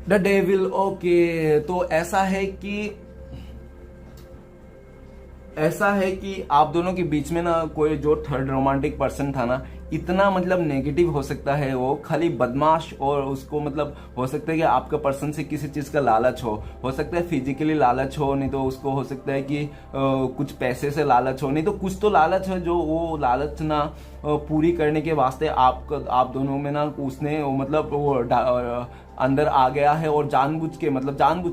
द डेविल। ओके, तो ऐसा है कि आप दोनों के बीच में ना कोई जो थर्ड रोमांटिक पर्सन था ना, इतना मतलब नेगेटिव हो सकता है, वो खाली बदमाश, और उसको मतलब हो सकता है कि आपका पर्सन से किसी चीज का लालच हो सकता है फिजिकली लालच हो, नहीं तो उसको हो सकता है कि कुछ पैसे से लालच हो, नहीं तो कुछ तो लालच है जो वो लालच ना पूरी करने के वास्ते आप दोनों में ना उसने मतलब वो अंदर आ गया है और जानबूझ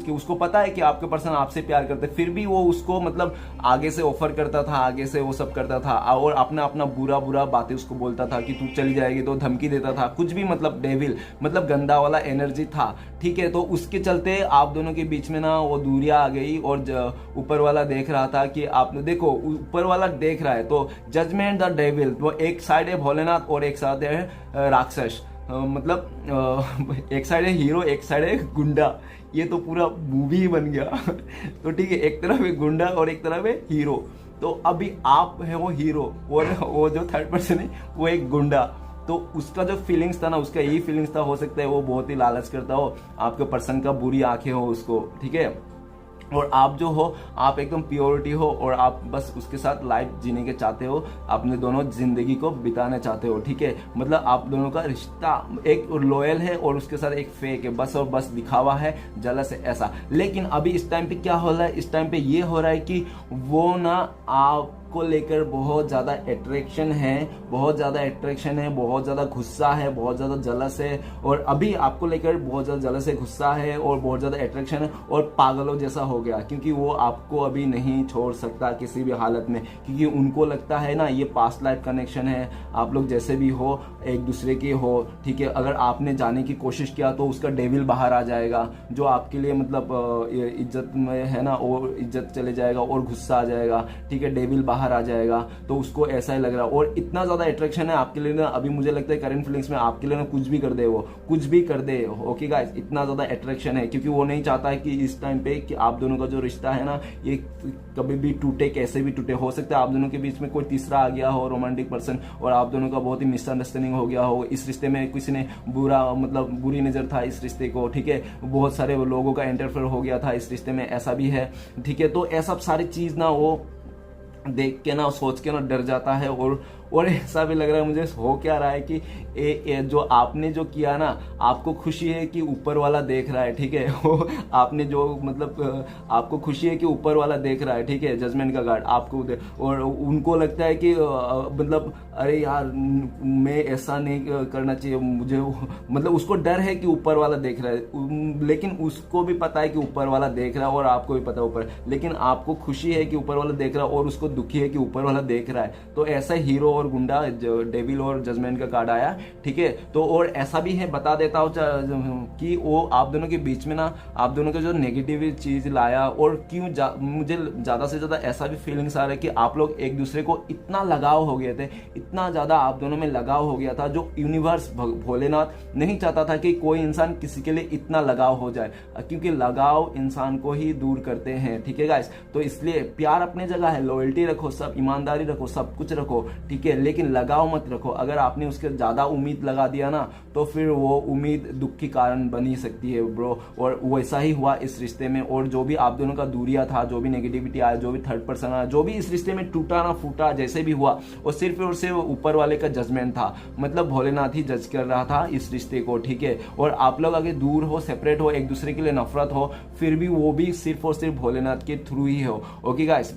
के उसको पता है कि आपके पर्सन आपसे प्यार करते, फिर भी वो उसको मतलब आगे से ऑफर करता था, आगे से वो सब करता था और अपना बुरा बातें उसको बोलता था कि तू चली जाएगी, तो धमकी देता था, कुछ भी मतलब डेविल मतलब गंदा वाला एनर्जी था, ठीक है। तो उसके चलते आप दोनों के बीच में ना वो दूरियां आ गई और ऊपर वाला देख रहा था कि आपने देखो ऊपर वाला देख रहा है। तो जजमेंट द डेविल, वो एक साइड है भोलेनाथ और एक साइड है राक्षस, मतलब एक साइड है हीरो, एक साइड है गुंडा, ये तो पूरा मूवी ही बन गया। तो ठीक है, एक तरफ है गुंडा और एक तरफ है हीरो। तो अभी आप है वो हीरो और वो जो थर्ड पर्सन है वो एक गुंडा। तो उसका जो फीलिंग्स था ना, उसका यही फीलिंग्स था, हो सकता है वो बहुत ही लालच करता हो, आपके पर्सन का बुरी आंखें हो उसको, ठीक है, और आप जो हो आप एकदम प्योरिटी हो और आप बस उसके साथ लाइफ जीने के चाहते हो, अपने दोनों जिंदगी को बिताना चाहते हो, ठीक है। मतलब आप दोनों का रिश्ता एक लॉयल है और उसके साथ एक फेक है, बस और बस दिखावा है, जलस है, ऐसा। लेकिन अभी इस टाइम पे क्या हो रहा है, इस टाइम पे ये हो रहा है कि वो ना आपको लेकर बहुत ज्यादा अट्रैक्शन है, बहुत ज्यादा गुस्सा है, बहुत ज्यादा जलस है, और अभी आपको लेकर बहुत ज्यादा जलस है, गुस्सा है और बहुत ज्यादा अट्रैक्शन है और पागलों जैसा हो गया, क्योंकि वो आपको अभी नहीं छोड़ सकता किसी भी हालत में, क्योंकि उनको लगता है ना ये पास्ट लाइफ कनेक्शन है, आप लोग जैसे भी हो एक दूसरे के हो, ठीक है। अगर आपने जाने की कोशिश किया तो उसका डेविल बाहर आ जाएगा, जो आपके लिए मतलब इज्जत में है ना, और इज्जत चले जाएगा और गुस्सा आ जाएगा, ठीक है, डेविल बाहर बाहर आ जाएगा, तो उसको ऐसा ही लग रहा है। और इतना ज्यादा अट्रैक्शन है आपके लिए ना, अभी मुझे लगता है करंट फीलिंग्स में आपके लिए ना कुछ भी कर दे, वो कुछ भी कर दे। ओके गाइस, इतना ज्यादा अट्रैक्शन है, क्योंकि वो नहीं चाहता है कि इस टाइम पे कि आप दोनों का जो रिश्ता है ना ये कभी भी टूटे, कैसे भी टूटे। हो सकता है आप दोनों के बीच में कोई तीसरा आ गया हो, रोमांटिक पर्सन, और आप दोनों का बहुत ही मिसअंडरस्टैंडिंग हो गया हो। इस रिश्ते में किसी ने बुरी नजर था इस रिश्ते को, ठीक है, बहुत सारे लोगों का इंटरफेयर हो गया था इस रिश्ते में, ऐसा भी है, ठीक है। तो ऐसा सारी चीज ना वो देख के ना, सोच के ना डर जाता है। और ऐसा भी लग रहा है मुझे, हो क्या रहा है कि जो आपने जो किया ना, आपको खुशी है कि ऊपर वाला देख रहा है, ठीक है। वो आपने जो आपको खुशी है कि ऊपर वाला देख रहा है, ठीक है, जजमेंट का गार्ड आपको और उनको लगता है कि अरे यार मैं ऐसा नहीं करना चाहिए मुझे, उसको डर है कि ऊपर वाला देख रहा है, लेकिन उसको भी पता है कि ऊपर वाला देख रहा है और आपको भी पता है ऊपर, लेकिन आपको खुशी है कि ऊपर वाला देख रहा है और उसको दुखी है कि ऊपर वाला देख रहा है। तो ऐसा हीरो और गुंडा, डेविल और जजमेंट का कार्ड आया, ठीक है। तो और ऐसा भी है, बता देता हूँ कि वो आप दोनों के बीच में ना, आप दोनों का जो नेगेटिव चीज लाया, और क्यों मुझे ज्यादा से ज्यादा ऐसा भी फीलिंग्स आ रहा है कि आप लोग एक दूसरे को इतना लगाव हो गए थे, इतना ज्यादा आप दोनों में लगाव हो गया था, जो यूनिवर्स भोलेनाथ नहीं चाहता था कि कोई इंसान किसी के लिए इतना लगाव हो जाए, क्योंकि लगाव इंसान को ही दूर करते हैं, ठीक है गाइस। तो इसलिए प्यार अपने जगह है, लॉयल्टी रखो, सब ईमानदारी रखो, सब कुछ रखो, ठीक है, लेकिन लगाव मत रखो। अगर आपने उसके ज्यादा उम्मीद लगा दिया ना, तो फिर वो उम्मीद दुख की कारण बनी सकती है ब्रो। और वैसा ही हुआ इस रिश्ते में। और जो भी आप दोनों का दूरिया था, जो भी नेगेटिविटी आया, जो भी थर्ड पर्सन आया, जो भी इस रिश्ते में टूटा ना फूटा, जैसे भी हुआ, वो सिर्फ और सिर्फ ऊपर वाले का जजमेंट था, भोलेनाथ ही जज कर रहा था इस रिश्ते को, ठीक है। और आप लोग अगर दूर हो, सेपरेट हो, एक दूसरे के लिए नफरत हो, फिर भी वो भी सिर्फ और सिर्फ भोलेनाथ के थ्रू ही हो। ओके गाइस,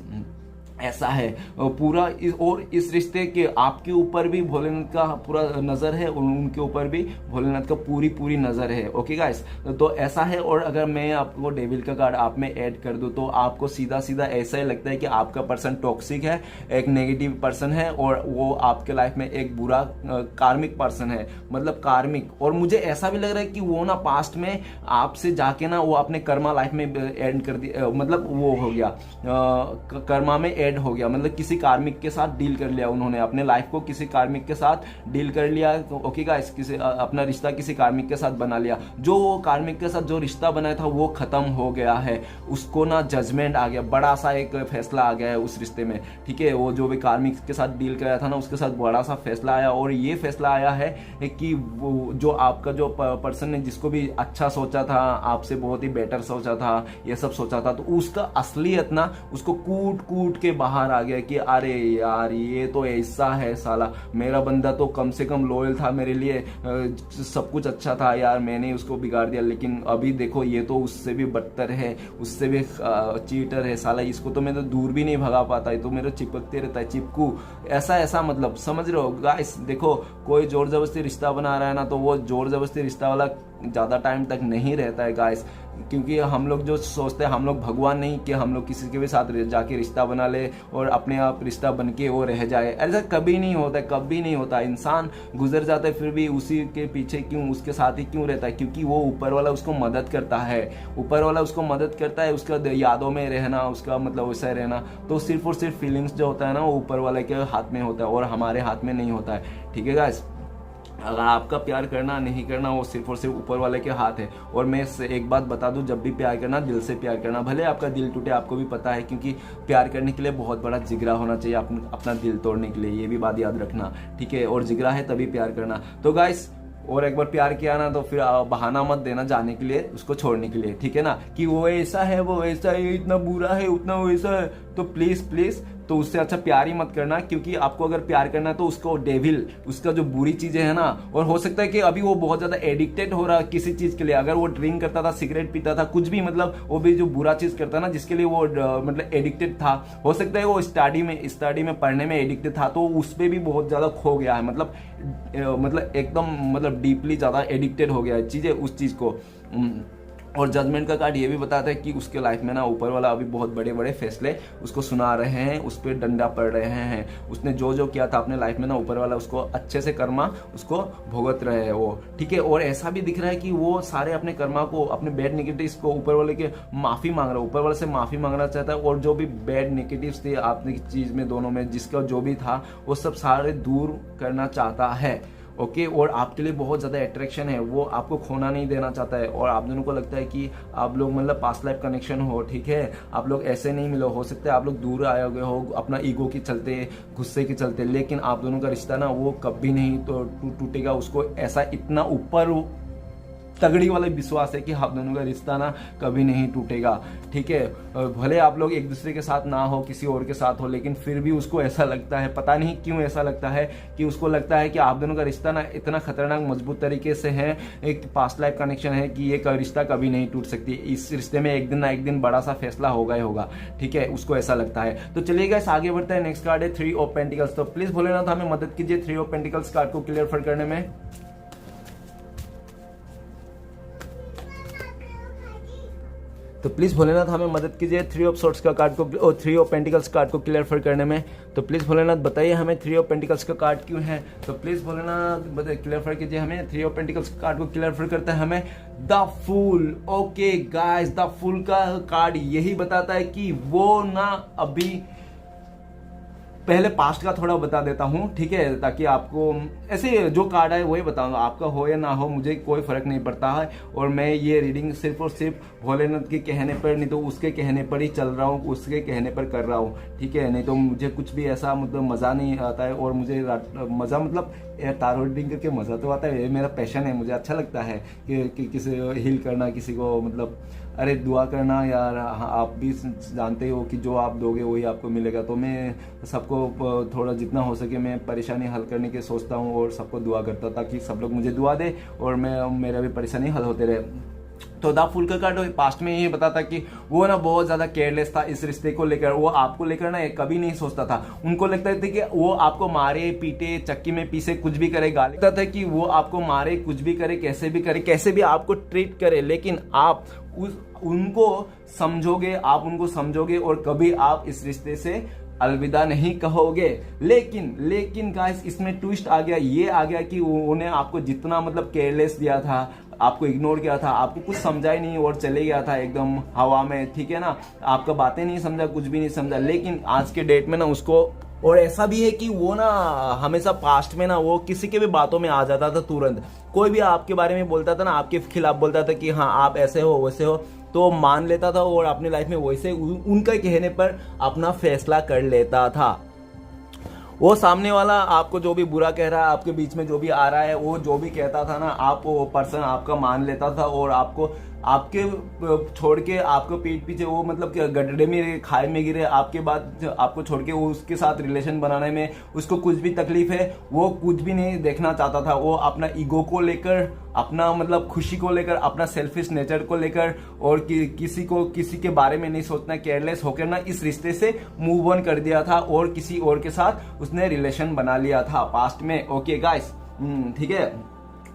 ऐसा है पूरा। और इस रिश्ते के आपके ऊपर भी भोलेनाथ का पूरा नजर है, और उनके ऊपर भी भोलेनाथ का पूरी नजर है। ओके गाइस, तो ऐसा है। और अगर मैं आपको डेविल का कार्ड आप में ऐड कर दूं, तो आपको सीधा सीधा ऐसा ही लगता है कि आपका पर्सन टॉक्सिक है, एक नेगेटिव पर्सन है, और वो आपके लाइफ में एक बुरा कार्मिक पर्सन है, कार्मिक। और मुझे ऐसा भी लग रहा है कि वो ना पास्ट में आपसे जाके ना वो अपने कर्मा लाइफ में एंड कर दिया, वो हो गया कर्मा में हो गया, किसी कार्मिक के साथ डील कर लिया उन्होंने, अपने लाइफ को किसी कार्मिक के साथ डील कर लिया। ओके गाइस, किसी अपना रिश्ता किसी कार्मिक के साथ बना लिया। जो वो कार्मिक के साथ जो रिश्ता बनाया था वो खत्म हो गया है, उसको ना जजमेंट आ गया, बड़ा सा एक फैसला आ गया है उस रिश्ते में, ठीक है। वो जो भी कार्मिक के साथ डील कराया था ना, उसके साथ बड़ा सा फैसला आया। और ये फैसला आया है कि वो जो आपका जो पर्सन ने जिसको भी अच्छा सोचा था, आपसे बहुत ही बेटर सोचा था, ये सब सोचा था, तो उसका असलियत ना उसको कूट कूट के बाहर आ गया कि अरे यार ये तो ऐसा है साला, मेरा बंदा तो कम से कम लॉयल था मेरे लिए, सब कुछ अच्छा था यार, मैंने उसको बिगाड़ दिया, लेकिन अभी देखो ये तो उससे भी बदतर है, उससे भी चीटर है साला, इसको तो मैं तो दूर भी नहीं भगा पाता, ये तो मेरे चिपकते रहता है, चिपकू ऐसा समझ रहे हो गाइस। देखो कोई जोर जबरदस्ती रिश्ता बना रहा है ना, तो वो जोर जबरदस्ती रिश्ता वाला ज्यादा टाइम तक नहीं रहता है गाइस, क्योंकि हम लोग जो सोचते हैं, हम लोग भगवान नहीं कि हम लोग किसी के भी साथ जाके रिश्ता बना ले और अपने आप रिश्ता बन के वो रह जाए, ऐसा कभी नहीं होता है, कभी नहीं होता। इंसान गुजर जाता है फिर भी उसी के पीछे क्यों, उसके साथ ही क्यों रहता है, क्योंकि वो ऊपर वाला उसको मदद करता है, ऊपर वाला उसको मदद करता है, उसका यादों में रहना, उसका वैसा रहना, तो सिर्फ और सिर्फ फीलिंग्स जो होता है ना, वो ऊपर वाले के हाथ में होता है और हमारे हाथ में नहीं होता है, ठीक है गाइस। अगर आपका प्यार करना नहीं करना वो सिर्फ और सिर्फ ऊपर वाले के हाथ है। और मैं एक बात बता दूं, जब भी प्यार करना दिल से प्यार करना, भले आपका दिल टूटे, आपको भी पता है, क्योंकि प्यार करने के लिए बहुत बड़ा जिगरा होना चाहिए अपना दिल तोड़ने के लिए, ये भी बात याद रखना, ठीक है। और जिगरा है तभी प्यार करना। तो गाइस, और एक बार प्यार किया ना, तो फिर बहाना मत देना जाने के लिए, उसको छोड़ने के लिए, ठीक है ना, कि वो ऐसा है, वो ऐसा है, इतना बुरा है, उतना वैसा है, तो प्लीज तो उससे अच्छा प्यार ही मत करना। क्योंकि आपको अगर प्यार करना है तो उसको डेविल, उसका जो बुरी चीजें है ना, और हो सकता है कि अभी वो बहुत ज्यादा एडिक्टेड हो रहा है किसी चीज के लिए, अगर वो ड्रिंक करता था, सिगरेट पीता था, कुछ भी, वो भी जो बुरा चीज करता ना, जिसके लिए वो एडिक्टेड था, हो सकता है वो स्टडी में पढ़ने में एडिक्टेड था, तो उस पर भी बहुत ज्यादा खो गया है, एकदम डीपली ज्यादा एडिक्टेड हो गया है चीजें, उस चीज को। और जजमेंट का कार्ड ये भी बताता है कि उसके लाइफ में ना ऊपर वाला अभी बहुत बड़े बड़े फैसले उसको सुना रहे हैं, उस पर डंडा पड़ रहे हैं। उसने जो जो किया था अपने लाइफ में ना ऊपर वाला उसको अच्छे से कर्मा उसको भुगत रहे हैं वो, ठीक है। और ऐसा भी दिख रहा है कि वो सारे अपने कर्मा को, अपने बैड नेगेटिव्स को ऊपर वाले के माफी मांग रहा है, ऊपर वाले से माफी मांगना चाहता है। और जो भी बैड नेगेटिव्स थे आपने चीज में दोनों में जिसका जो भी था वो सब सारे दूर करना चाहता है, ओके। और आपके लिए बहुत ज़्यादा अट्रैक्शन है, वो आपको खोना नहीं देना चाहता है। और आप दोनों को लगता है कि आप लोग मतलब पास्ट लाइफ कनेक्शन हो, ठीक है। आप लोग ऐसे नहीं मिलो, हो सकता है आप लोग दूर आए हुए हो अपना ईगो के चलते, गुस्से के चलते, लेकिन आप दोनों का रिश्ता ना वो कभी नहीं तो टूटेगा। उसको ऐसा इतना ऊपर तगड़ी वाला विश्वास है कि आप दोनों का रिश्ता ना कभी नहीं टूटेगा, ठीक है। भले आप लोग एक दूसरे के साथ ना हो, किसी और के साथ हो, लेकिन फिर भी उसको ऐसा लगता है, पता नहीं क्यों ऐसा लगता है कि उसको लगता है कि आप दोनों का रिश्ता ना इतना खतरनाक मजबूत तरीके से है, एक पास्ट लाइफ कनेक्शन है कि ये रिश्ता कभी नहीं टूट सकती। इस रिश्ते में एक दिन ना एक दिन बड़ा सा फैसला होगा ही होगा, ठीक है। उसको ऐसा लगता है। तो चलिए गाइस आगे बढ़ते हैं। नेक्स्ट कार्ड है 3 ऑफ पेंटिकल्स। तो प्लीज भोलेनाथ हमें मदद कीजिए 3 ऑफ पेंटिकल्स कार्ड को क्लियर फर करने में। तो प्लीज भोलेनाथ हमें मदद कीजिए 3 ऑफ सोर्ट्स का कार्ड को, 3 ऑफ पेंटिकल्स कार्ड को क्लियर करने में। तो प्लीज भोलेनाथ बताइए हमें 3 ऑफ पेंटिकल्स का कार्ड क्यों है। तो प्लीज भोलेनाथ क्लियर कीजिए हमें 3 ऑफ पेंटिकल्स कार्ड को क्लियर करता है हमें the fool. Okay guys, the fool का कार्ड यही बताता है कि वो ना अभी पहले पास्ट का थोड़ा बता देता हूँ, ठीक है, ताकि आपको ऐसे जो कार्ड है वही बताऊंगा, आपका हो या ना हो मुझे कोई फर्क नहीं पड़ता है। और मैं ये रीडिंग सिर्फ और सिर्फ भोलेनाथ के कहने पर, नहीं तो उसके कहने पर ही चल रहा हूँ, उसके कहने पर कर रहा हूँ, ठीक है। नहीं तो मुझे कुछ भी ऐसा मतलब मज़ा नहीं आता है। और मुझे मज़ा मतलब तारो रीडिंग करके मज़ा तो आता है, ये मेरा पैशन है, मुझे अच्छा लगता है कि किसी हील करना, किसी को मतलब अरे दुआ करना यार। आप भी जानते हो कि जो आप दोगे वही आपको मिलेगा। तो मैं सबको थोड़ा जितना हो सके मैं परेशानी हल करने की सोचता हूँ और सबको दुआ करता हूँ ताकि सब लोग मुझे दुआ दे और मेरा भी परेशानी हल होते रहे। तो द फूल का कार्ड पास्ट में ये बताता कि वो ना बहुत ज्यादा केयरलेस था इस रिश्ते को लेकर। वो आपको लेकर ना कभी नहीं सोचता था। उनको लगता था कि वो आपको मारे पीटे, चक्की में पीसे, कुछ भी करे, गाली लगता था कि वो आपको मारे, कुछ भी करे, कैसे भी करे, कैसे भी आपको ट्रीट करे, लेकिन आप उनको समझोगे और कभी आप इस रिश्ते से अलविदा नहीं कहोगे। लेकिन गाइस इसमें ट्विस्ट आ गया, ये आ गया कि उन्हें आपको जितना मतलब केयरलेस दिया था, आपको इग्नोर किया था, आपको कुछ समझा ही नहीं और चले गया था एकदम हवा में, ठीक है ना। आपका बातें नहीं समझा, कुछ भी नहीं समझा। लेकिन आज के डेट में ना उसको, और ऐसा भी है कि वो ना हमेशा पास्ट में ना वो किसी के भी बातों में आ जाता था तुरंत। कोई भी आपके बारे में बोलता था ना, आपके खिलाफ बोलता था कि हाँ आप ऐसे हो वैसे हो, तो मान लेता था और अपनी लाइफ में वैसे उनके कहने पर अपना फैसला कर लेता था। वो सामने वाला आपको जो भी बुरा कह रहा है, आपके बीच में जो भी आ रहा है, वो जो भी कहता था ना, आप वो पर्सन आपका मान लेता था और आपके छोड़ के आपको पीठ पीछे वो मतलब गड्ढे में खाई में गिरे, आपके बाद आपको छोड़ के वो उसके साथ रिलेशन बनाने में उसको कुछ भी तकलीफ है, वो कुछ भी नहीं देखना चाहता था। वो अपना ईगो को लेकर, अपना मतलब खुशी को लेकर, अपना सेल्फिश नेचर को लेकर और किसी के बारे में नहीं सोचना, केयरलेस होकर ना इस रिश्ते से मूव ऑन कर दिया था और किसी और के साथ उसने रिलेशन बना लिया था पास्ट में। ओके गाइस, ठीक है।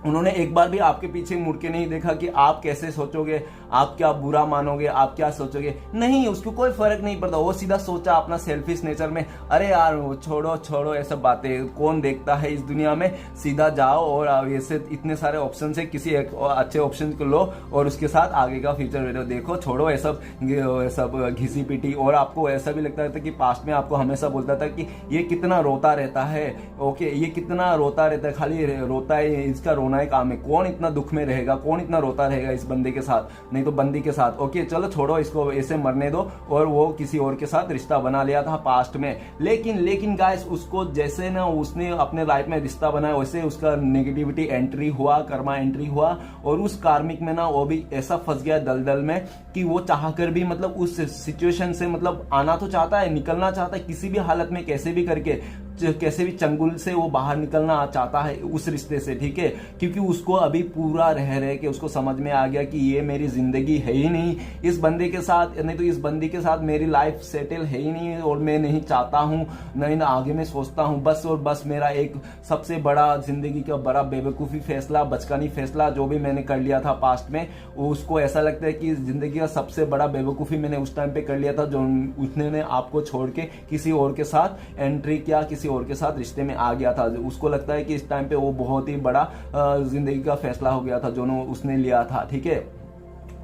उन्होंने एक बार भी आपके पीछे मुड़ के नहीं देखा कि आप कैसे सोचोगे, आप क्या बुरा मानोगे, आप क्या सोचोगे, नहीं, उसको कोई फर्क नहीं पड़ता। वो सीधा सोचा अपना सेल्फिश नेचर में, अरे यार छोड़ो ये सब बातें, कौन देखता है इस दुनिया में, सीधा जाओ और ऐसे इतने सारे ऑप्शन से किसी एक अच्छे ऑप्शन को लो और उसके साथ आगे का फ्यूचर देखो, छोड़ो ये सब घिसी पीटी। और आपको ऐसा भी लगता था कि पास्ट में आपको हमेशा बोलता था कि ये कितना रोता रहता है, ओके, ये कितना रोता रहता है, खाली रोता है, इसका रोना काम है, कौन इतना दुख में रहेगा, कौन इतना रोता रहेगा इस बंदे के साथ, नहीं तो बंदी के साथ। ओके चलो छोड़ो इसको, ऐसे मरने दो। और वो किसी और के साथ रिश्ता बना लिया था पास्ट में। लेकिन गाइस उसको जैसे ना उसने अपने लाइफ में रिश्ता बनाया, वैसे उसका नेगेटिविटी एंट्री हुआ, कर्मा एंट्री हुआ और उस कार्मिक में ना वो भी ऐसा फंस गया दलदल में कि वो चाहकर भी मतलब उस सिचुएशन से मतलब आना तो चाहता है, निकलना चाहता है किसी भी हालत में, कैसे भी करके, कैसे भी चंगुल से वो बाहर निकलना चाहता है उस रिश्ते से, ठीक है, क्योंकि उसको अभी पूरा रह रहे के उसको समझ में आ गया कि ये मेरी जिंदगी है ही नहीं, इस बंदे के साथ नहीं तो इस बंदी के साथ मेरी लाइफ सेटल है ही नहीं और मैं नहीं चाहता हूँ, नहीं ना आगे मैं सोचता हूँ, बस और बस मेरा एक सबसे बड़ा जिंदगी का बड़ा बेवकूफ़ी फैसला, बचकानी फैसला जो भी मैंने कर लिया था पास्ट में, वो उसको ऐसा लगता है कि जिंदगी का सबसे बड़ा बेवकूफ़ी मैंने उस टाइम पे कर लिया था जो उसने आपको छोड़ के किसी और के साथ एंट्री किया, किसी और के साथ रिश्ते में आ गया था। उसको लगता है कि इस टाइम पे वो बहुत ही बड़ा जिंदगी का फैसला हो गया था जो उसने लिया था, ठीक है।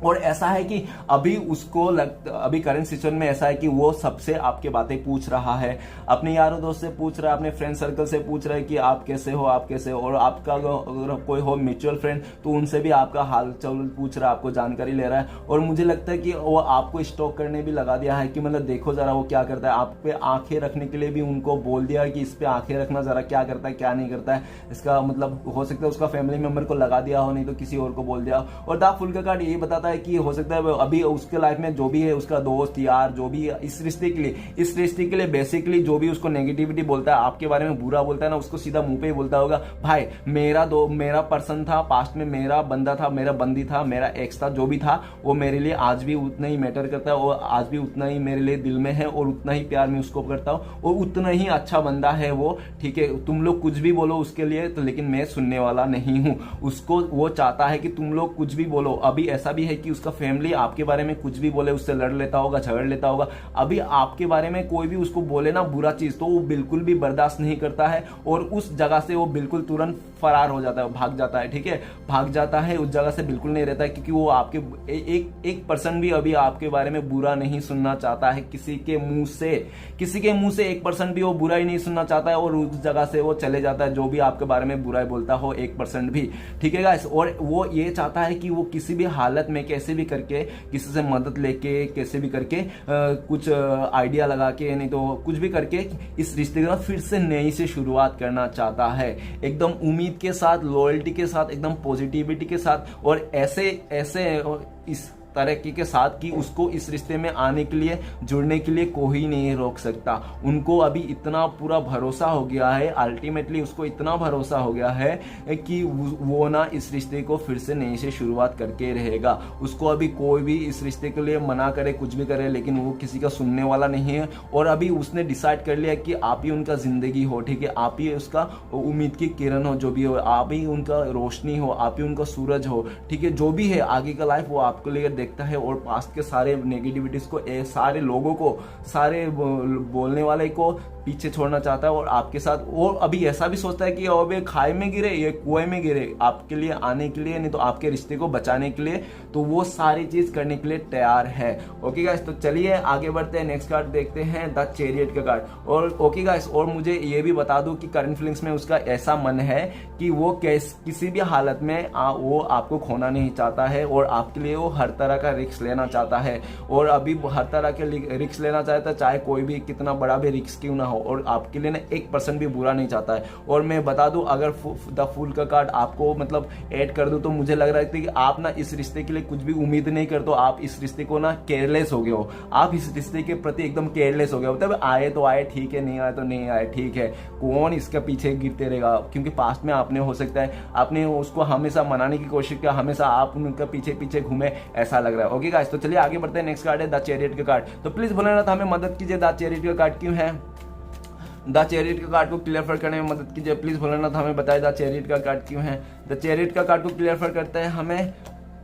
और ऐसा है कि अभी उसको अभी करंट सिचुएशन में ऐसा है कि वो सबसे आपके बातें पूछ रहा है, अपने यारों दोस्त से पूछ रहा है, अपने फ्रेंड सर्कल से पूछ रहा है कि आप कैसे हो, आप कैसे हो, और आपका अगर कोई हो म्यूचुअल फ्रेंड तो उनसे भी आपका हाल चाल पूछ रहा है, आपको जानकारी ले रहा है। और मुझे लगता है कि वो आपको स्टॉक करने भी लगा दिया है कि मतलब देखो जरा वो क्या करता है, आप पे आंखें रखने के लिए भी उनको बोल दिया कि इस पे आंखें रखना, जरा क्या करता है क्या नहीं करता है, इसका मतलब हो सकता है उसका फैमिली मेंबर को लगा दिया हो, नहीं तो किसी और को बोल दिया। और द फूल का कार्ड यही बताता है कि हो सकता है अभी उसके लाइफ में जो भी है उसका दोस्त यार जो भी इस रिश्ते के लिए बेसिकली जो भी उसको नेगेटिविटी बोलता है, आपके बारे में बुरा बोलता है ना, उसको सीधा मुंह पे ही बोलता होगा भाई मेरा पर्सन था पास्ट में, मेरा बंदा था, मेरा बंदी था, मेरा एक्स था, जो भी था वो मेरे लिए आज भी उतना ही मैटर करता है और आज भी उतना ही मेरे लिए दिल में है और उतना ही प्यार मैं उसको करता हूँ और उतना ही अच्छा बंदा है वो, ठीक है। तुम लोग कुछ भी बोलो उसके लिए तो लेकिन मैं सुनने वाला नहीं हूँ। उसको वो चाहता है कि तुम लोग कुछ भी बोलो। अभी ऐसा भी है कि उसका फैमिली आपके बारे में कुछ भी बोले उससे लड़ लेता होगा, झगड़ लेता होगा। अभी आपके बारे में कोई भी उसको बोले ना बुरा चीज तो वो बिल्कुल भी बर्दाश्त नहीं करता है और उस जगह से वो बिल्कुल तुरंत फरार हो जाता है, भाग जाता है, ठीक है, भाग जाता है, उस जगह से बिल्कुल नहीं रहता है क्योंकि वो आपके एक पर्सन भी अभी आपके बारे में बुरा नहीं सुनना चाहता है किसी के मुंह से 1% भी वो बुरा ही नहीं सुनना चाहता है और उस जगह से वो चले जाता है, जो भी आपके बारे में बुरा बोलता हो 1% भी, ठीक है गाइस। और वो ये चाहता है कि वो किसी भी हालत में कैसे भी करके किसी से मदद लेके कैसे भी करके कुछ आइडिया लगा के नहीं तो कुछ भी करके इस रिश्ते का फिर से नई से शुरुआत करना चाहता है, एकदम उम्मीद के साथ, लॉयल्टी के साथ, एकदम पॉजिटिविटी के साथ और ऐसे इस तरक्की के साथ कि उसको इस रिश्ते में आने के लिए, जुड़ने के लिए कोई नहीं रोक सकता। उनको अभी इतना पूरा भरोसा हो गया है, अल्टीमेटली उसको इतना भरोसा हो गया है कि वो ना इस रिश्ते को फिर से नई से शुरुआत करके रहेगा। उसको अभी कोई भी इस रिश्ते के लिए मना करे, कुछ भी करे, लेकिन वो किसी का सुनने वाला नहीं है और अभी उसने डिसाइड कर लिया कि आप ही उनका जिंदगी हो, ठीक है, आप ही उसका उम्मीद की किरण हो, जो भी हो, आप ही उनका रोशनी हो, आप ही उनका सूरज हो, ठीक है, जो भी है आगे का लाइफ वो आपके लिए देखता है और पास्ट के सारे नेगेटिविटीज को, सारे लोगों को, सारे बोलने वाले को पीछे छोड़ना चाहता है और आपके साथ वो अभी ऐसा भी सोचता है कि अब ये खाई में गिरे, ये कुएं में गिरे, आपके लिए आने के लिए, नहीं तो आपके रिश्ते को बचाने के लिए, तो वो सारी चीज करने के लिए तैयार है। ओके गाइस, तो चलिए आगे बढ़ते हैं, नेक्स्ट कार्ड देखते हैं, द चैरियट का कार्ड। और ओके गाइस, और मुझे ये भी बता दूं कि करंट फीलिंग्स में उसका ऐसा मन है कि वो किसी भी हालत में वो आपको खोना नहीं चाहता है और आपके लिए वो हर तरह का रिस्क लेना चाहता है और अभी हर तरह के रिस्क लेना चाहता है, चाहे कोई भी कितना बड़ा भी रिस्क क्यों ना हो, और आपके लिए ना 1% भी बुरा नहीं चाहता है। और मैं बता दूं, अगर द फूल का कार्ड आपको मतलब ऐड कर दूं तो मुझे लग रहा है कि आप ना इस रिश्ते के लिए कुछ भी उम्मीद नहीं करते हो, आप इस रिश्ते को ना केयरलेस हो गए हो, आप इस रिश्ते के प्रति एकदम केयरलेस हो गए हो। मतलब आए तो आए ठीक है, नहीं आए तो नहीं आए ठीक है, कौन इसके पीछे गिरते रहेगा, क्योंकि पास्ट में आपने हो सकता है आपने उसको हमेशा मनाने की कोशिश किया, हमेशा आप उनका पीछे पीछे घूमे, ऐसा लग रहा है। ओके गाइस, तो चलिए आगे बढ़ते हैं, नेक्स्ट कार्ड है द चैरियट का कार्ड। तो प्लीज भोलेनाथ हमें मदद कीजिए, द चैरियट का कार्ड क्यों है, द चैरियट का कार्ड को क्लियर करने में मदद कीजिए, प्लीज भोलेनाथ हमें बताइए द चैरियट का कार्ड क्यों है। द चैरियट का कार्ड को क्लियर करते हैं हमें,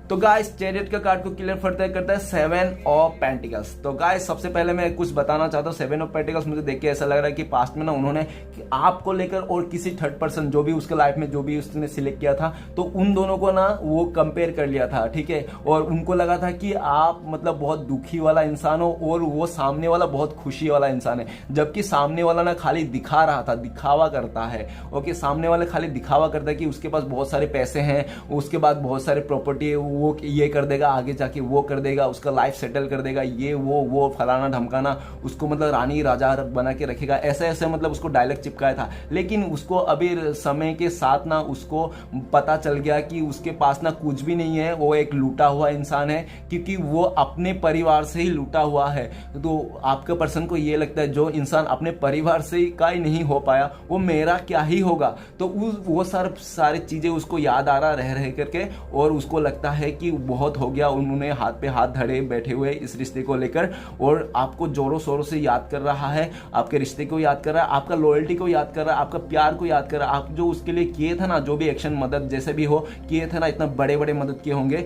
तो गाइस चैरियट का कार्ड को क्लियर करता है 7 ऑफ पेंटिकल्स। तो गाइस सबसे पहले मैं कुछ बताना चाहता हूँ, 7 ऑफ पेंटिकल्स मुझे देख के ऐसा लग रहा है कि पास्ट में ना उन्होंने आपको लेकर और किसी थर्ड पर्सन जो भी उसके लाइफ में जो भी उसने सिलेक्ट किया था, तो उन दोनों को ना वो कंपेयर कर लिया था, ठीक है, और उनको लगा था कि आप मतलब बहुत दुखी वाला इंसान हो और वो सामने वाला बहुत खुशी वाला इंसान है, जबकि सामने वाला ना खाली दिखा रहा था, दिखावा करता है। ओके, सामने वाले खाली दिखावा करता है कि उसके पास बहुत सारे पैसे हैं, उसके बाद बहुत सारे प्रॉपर्टी है, वो ये कर देगा, आगे जाके वो कर देगा, उसका लाइफ सेटल कर देगा, ये वो फलाना ढमकाना, उसको मतलब रानी राजा बना के रखेगा, ऐसे ऐसे मतलब उसको डायलॉग चिपकाया था। लेकिन उसको अभी समय के साथ ना उसको पता चल गया कि उसके पास ना कुछ भी नहीं है, वो एक लूटा हुआ इंसान है, क्योंकि वो अपने परिवार से ही लूटा हुआ है। तो आपके पर्सन को ये लगता है जो इंसान अपने परिवार से का ही नहीं हो पाया वो मेरा क्या ही होगा। तो वो सारी चीजें उसको याद आ रहा रह करके, और उसको लगता है कि बहुत हो गया, उन्होंने हाथ पे हाथ धरे बैठे हुए इस रिश्ते को लेकर, और आपको जोरों शोरों से याद कर रहा है, आपके रिश्ते को याद कर रहा है, आपका लॉयल्टी को याद कर रहा है, आपका प्यार को याद कर रहा है, आप जो उसके लिए किए थे ना, जो भी एक्शन मदद जैसे भी हो किए थे ना, इतना बड़े बड़े मदद किए होंगे,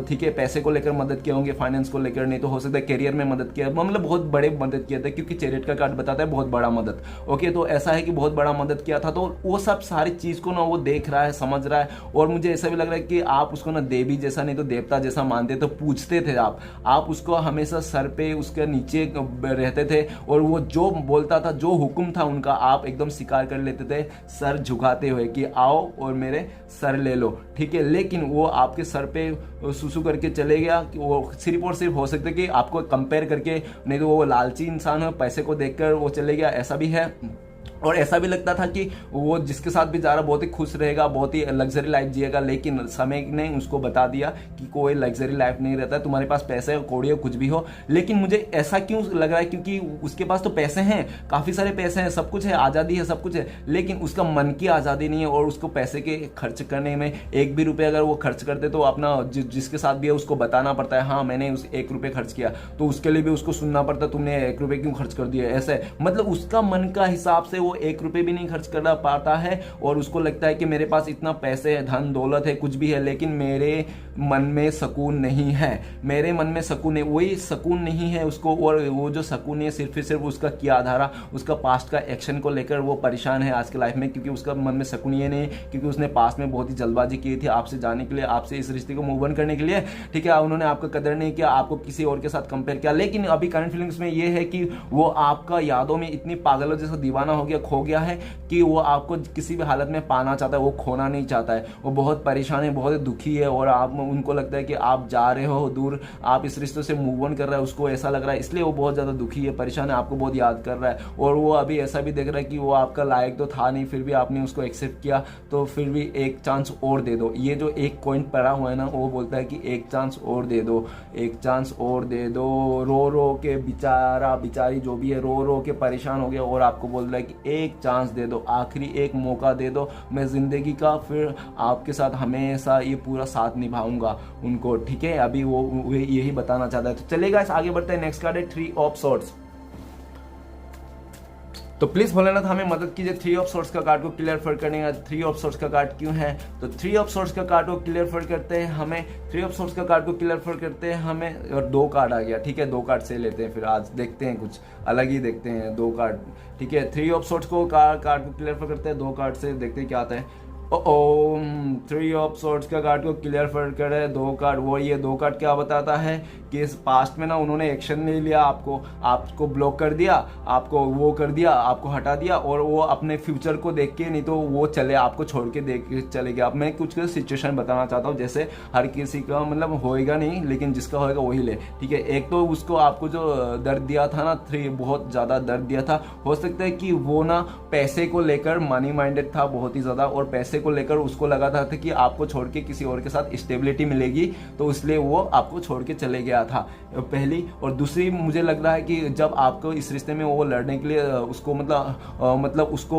ठीक है, पैसे को लेकर मदद किए होंगे, फाइनेंस को लेकर, नहीं तो हो सकता है करियर में मदद किया, मतलब बहुत बड़े मदद किए थे, क्योंकि चैरिट का कार्ड बताता है बहुत बड़ा मदद। ओके, तो ऐसा है कि बहुत बड़ा मदद किया था, तो वो सब सारी चीज को ना वो देख रहा है, समझ रहा है, और मुझे ऐसा भी लग रहा है कि आप उसको ना देवी जैसा नहीं तो देवता जैसा मानते, तो पूछते थे आप उसको हमेशा सर पे उसके नीचे रहते थे, और वो जो बोलता था, जो हुक्म था उनका, आप एकदम स्वीकार कर लेते थे सर झुकाते हुए कि आओ और मेरे सर ले लो, ठीक है। लेकिन वो आपके सर पे सुसु करके चले गया, वो सिर्फ और सिर्फ हो सकता है कि आपको कंपेयर करके, नहीं तो वो लालची इंसान है, पैसे को देखकर वो चले गया, ऐसा भी है। और ऐसा भी लगता था कि वो जिसके साथ भी जा रहा बहुत ही खुश रहेगा, बहुत ही लग्जरी लाइफ जिएगा, लेकिन समय ने उसको बता दिया कि कोई लग्जरी लाइफ नहीं रहता है, तुम्हारे पास पैसे हो, कौड़ी हो, कुछ भी हो। लेकिन मुझे ऐसा क्यों लग रहा है, क्योंकि उसके पास तो पैसे हैं, काफी सारे पैसे हैं, सब कुछ है, आजादी है, सब कुछ है, लेकिन उसका मन की आजादी नहीं है। और उसको पैसे के खर्च करने में एक भी रुपये अगर वो खर्च करते तो अपना जिसके साथ भी है उसको बताना पड़ता है, हाँ मैंने उस 1 रुपये खर्च किया, तो उसके लिए भी उसको सुनना पड़ता, तुमने 1 रुपये क्यों खर्च कर दिया, ऐसे मतलब उसका मन का हिसाब से वो 1 रुपये भी नहीं खर्च कर पाता है। और उसको लगता है कि मेरे पास इतना पैसे है, धन दौलत है, कुछ भी है, लेकिन मेरे मन में सुकून नहीं है, मेरे मन में सुकून है, वही सुकून नहीं है उसको। और वो जो सुकून है सिर्फ उसका किया धारा, उसका पास्ट का एक्शन को लेकर वो परेशान है आज के लाइफ में, क्योंकि उसका मन में सुकून ये नहीं, क्योंकि उसने पास्ट में बहुत ही जल्दबाजी की थी आपसे जाने के लिए, आपसे इस रिश्ते को मूव ऑन करने के लिए, ठीक है। उन्होंने आपका कदर नहीं किया, आपको किसी और के साथ कंपेयर किया। लेकिन अभी करंट फीलिंग्स में ये है कि वो आपका यादों में इतनी पागलों जैसा दीवाना हो गया, खो गया है, कि वो आपको किसी भी हालत में पाना चाहता है, वो खोना नहीं चाहता है। वो बहुत परेशान है, बहुत दुखी है, और आप उनको लगता है कि आप जा रहे हो दूर, आप इस रिश्ते से मूव ऑन कर रहे हो, उसको ऐसा लग रहा है, इसलिए वो बहुत ज़्यादा दुखी है, परेशान है, आपको बहुत याद कर रहा है। और वो अभी ऐसा भी देख रहा है कि वो आपका लायक तो था नहीं, फिर भी आपने उसको एक्सेप्ट किया, तो फिर भी एक चांस और दे दो। ये जो एक कॉइन पड़ा हुआ है ना, वो बोलता है कि एक चांस और दे दो, एक चांस और दे दो। रो रो के बेचारा बेचारी जो भी है, रो रो के परेशान हो गया, और आपको बोल रहा है कि एक चांस दे दो, आखिरी एक मौका दे दो, मैं जिंदगी का फिर आपके साथ हमेशा ये पूरा साथ निभाऊंगा उनको, ठीक है। अभी वो यही बताना चाहता है। तो चलेगा, इस आगे बढ़ते हैं। नेक्स्ट कार्ड है 3 ऑफ सॉर्ड्स। तो प्लीज भोलेनाथ हमें मदद कीजिए 3 ऑफ सॉर्ड्स का कार्ड को क्लियर फर करने का। 3 ऑफ सॉर्ड्स का कार्ड क्यों है, तो 3 ऑफ सॉर्ड्स का कार्ड को क्लियर फर करते हैं हमें, 3 ऑफ सॉर्ड्स का कार्ड को क्लियर फर करते हैं हमें, और 2 कार्ड आ गया, ठीक है। 2 कार्ड से लेते हैं, फिर आज देखते हैं कुछ अलग ही देखते हैं, 2 कार्ड, ठीक है। 3 ऑफ सॉर्ड्स को कार्ड को क्लियर फर करते हैं, 2 कार्ड से देखते हैं क्या आता है। 3 ऑफ सॉर्ड्स का कार्ड को क्लियर फर करे, 2 कार्ड, वो ये 2 कार्ड क्या बताता है कि इस पास्ट में ना उन्होंने एक्शन नहीं लिया, आपको ब्लॉक कर दिया, आपको वो कर दिया, आपको हटा दिया, और वो अपने फ्यूचर को देख के, नहीं तो वो चले आपको छोड़ के देख के चले गया। अब मैं कुछ सिचुएशन बताना चाहता हूँ, जैसे हर किसी का मतलब होएगा नहीं, लेकिन जिसका होएगा वही ले, ठीक है। एक तो उसको आपको जो दर्द दिया था ना, 3 बहुत ज्यादा दर्द दिया था, हो सकता है कि वो ना पैसे को लेकर मनी माइंडेड था बहुत ही ज्यादा, और पैसे को लेकर उसको लगा था कि आपको छोड़ के किसी और के साथ स्टेबिलिटी मिलेगी, तो इसलिए वो आपको छोड़ के चले गया था, पहली। और दूसरी मुझे लग रहा है कि जब आपको इस रिश्ते में वो लड़ने के लिए उसको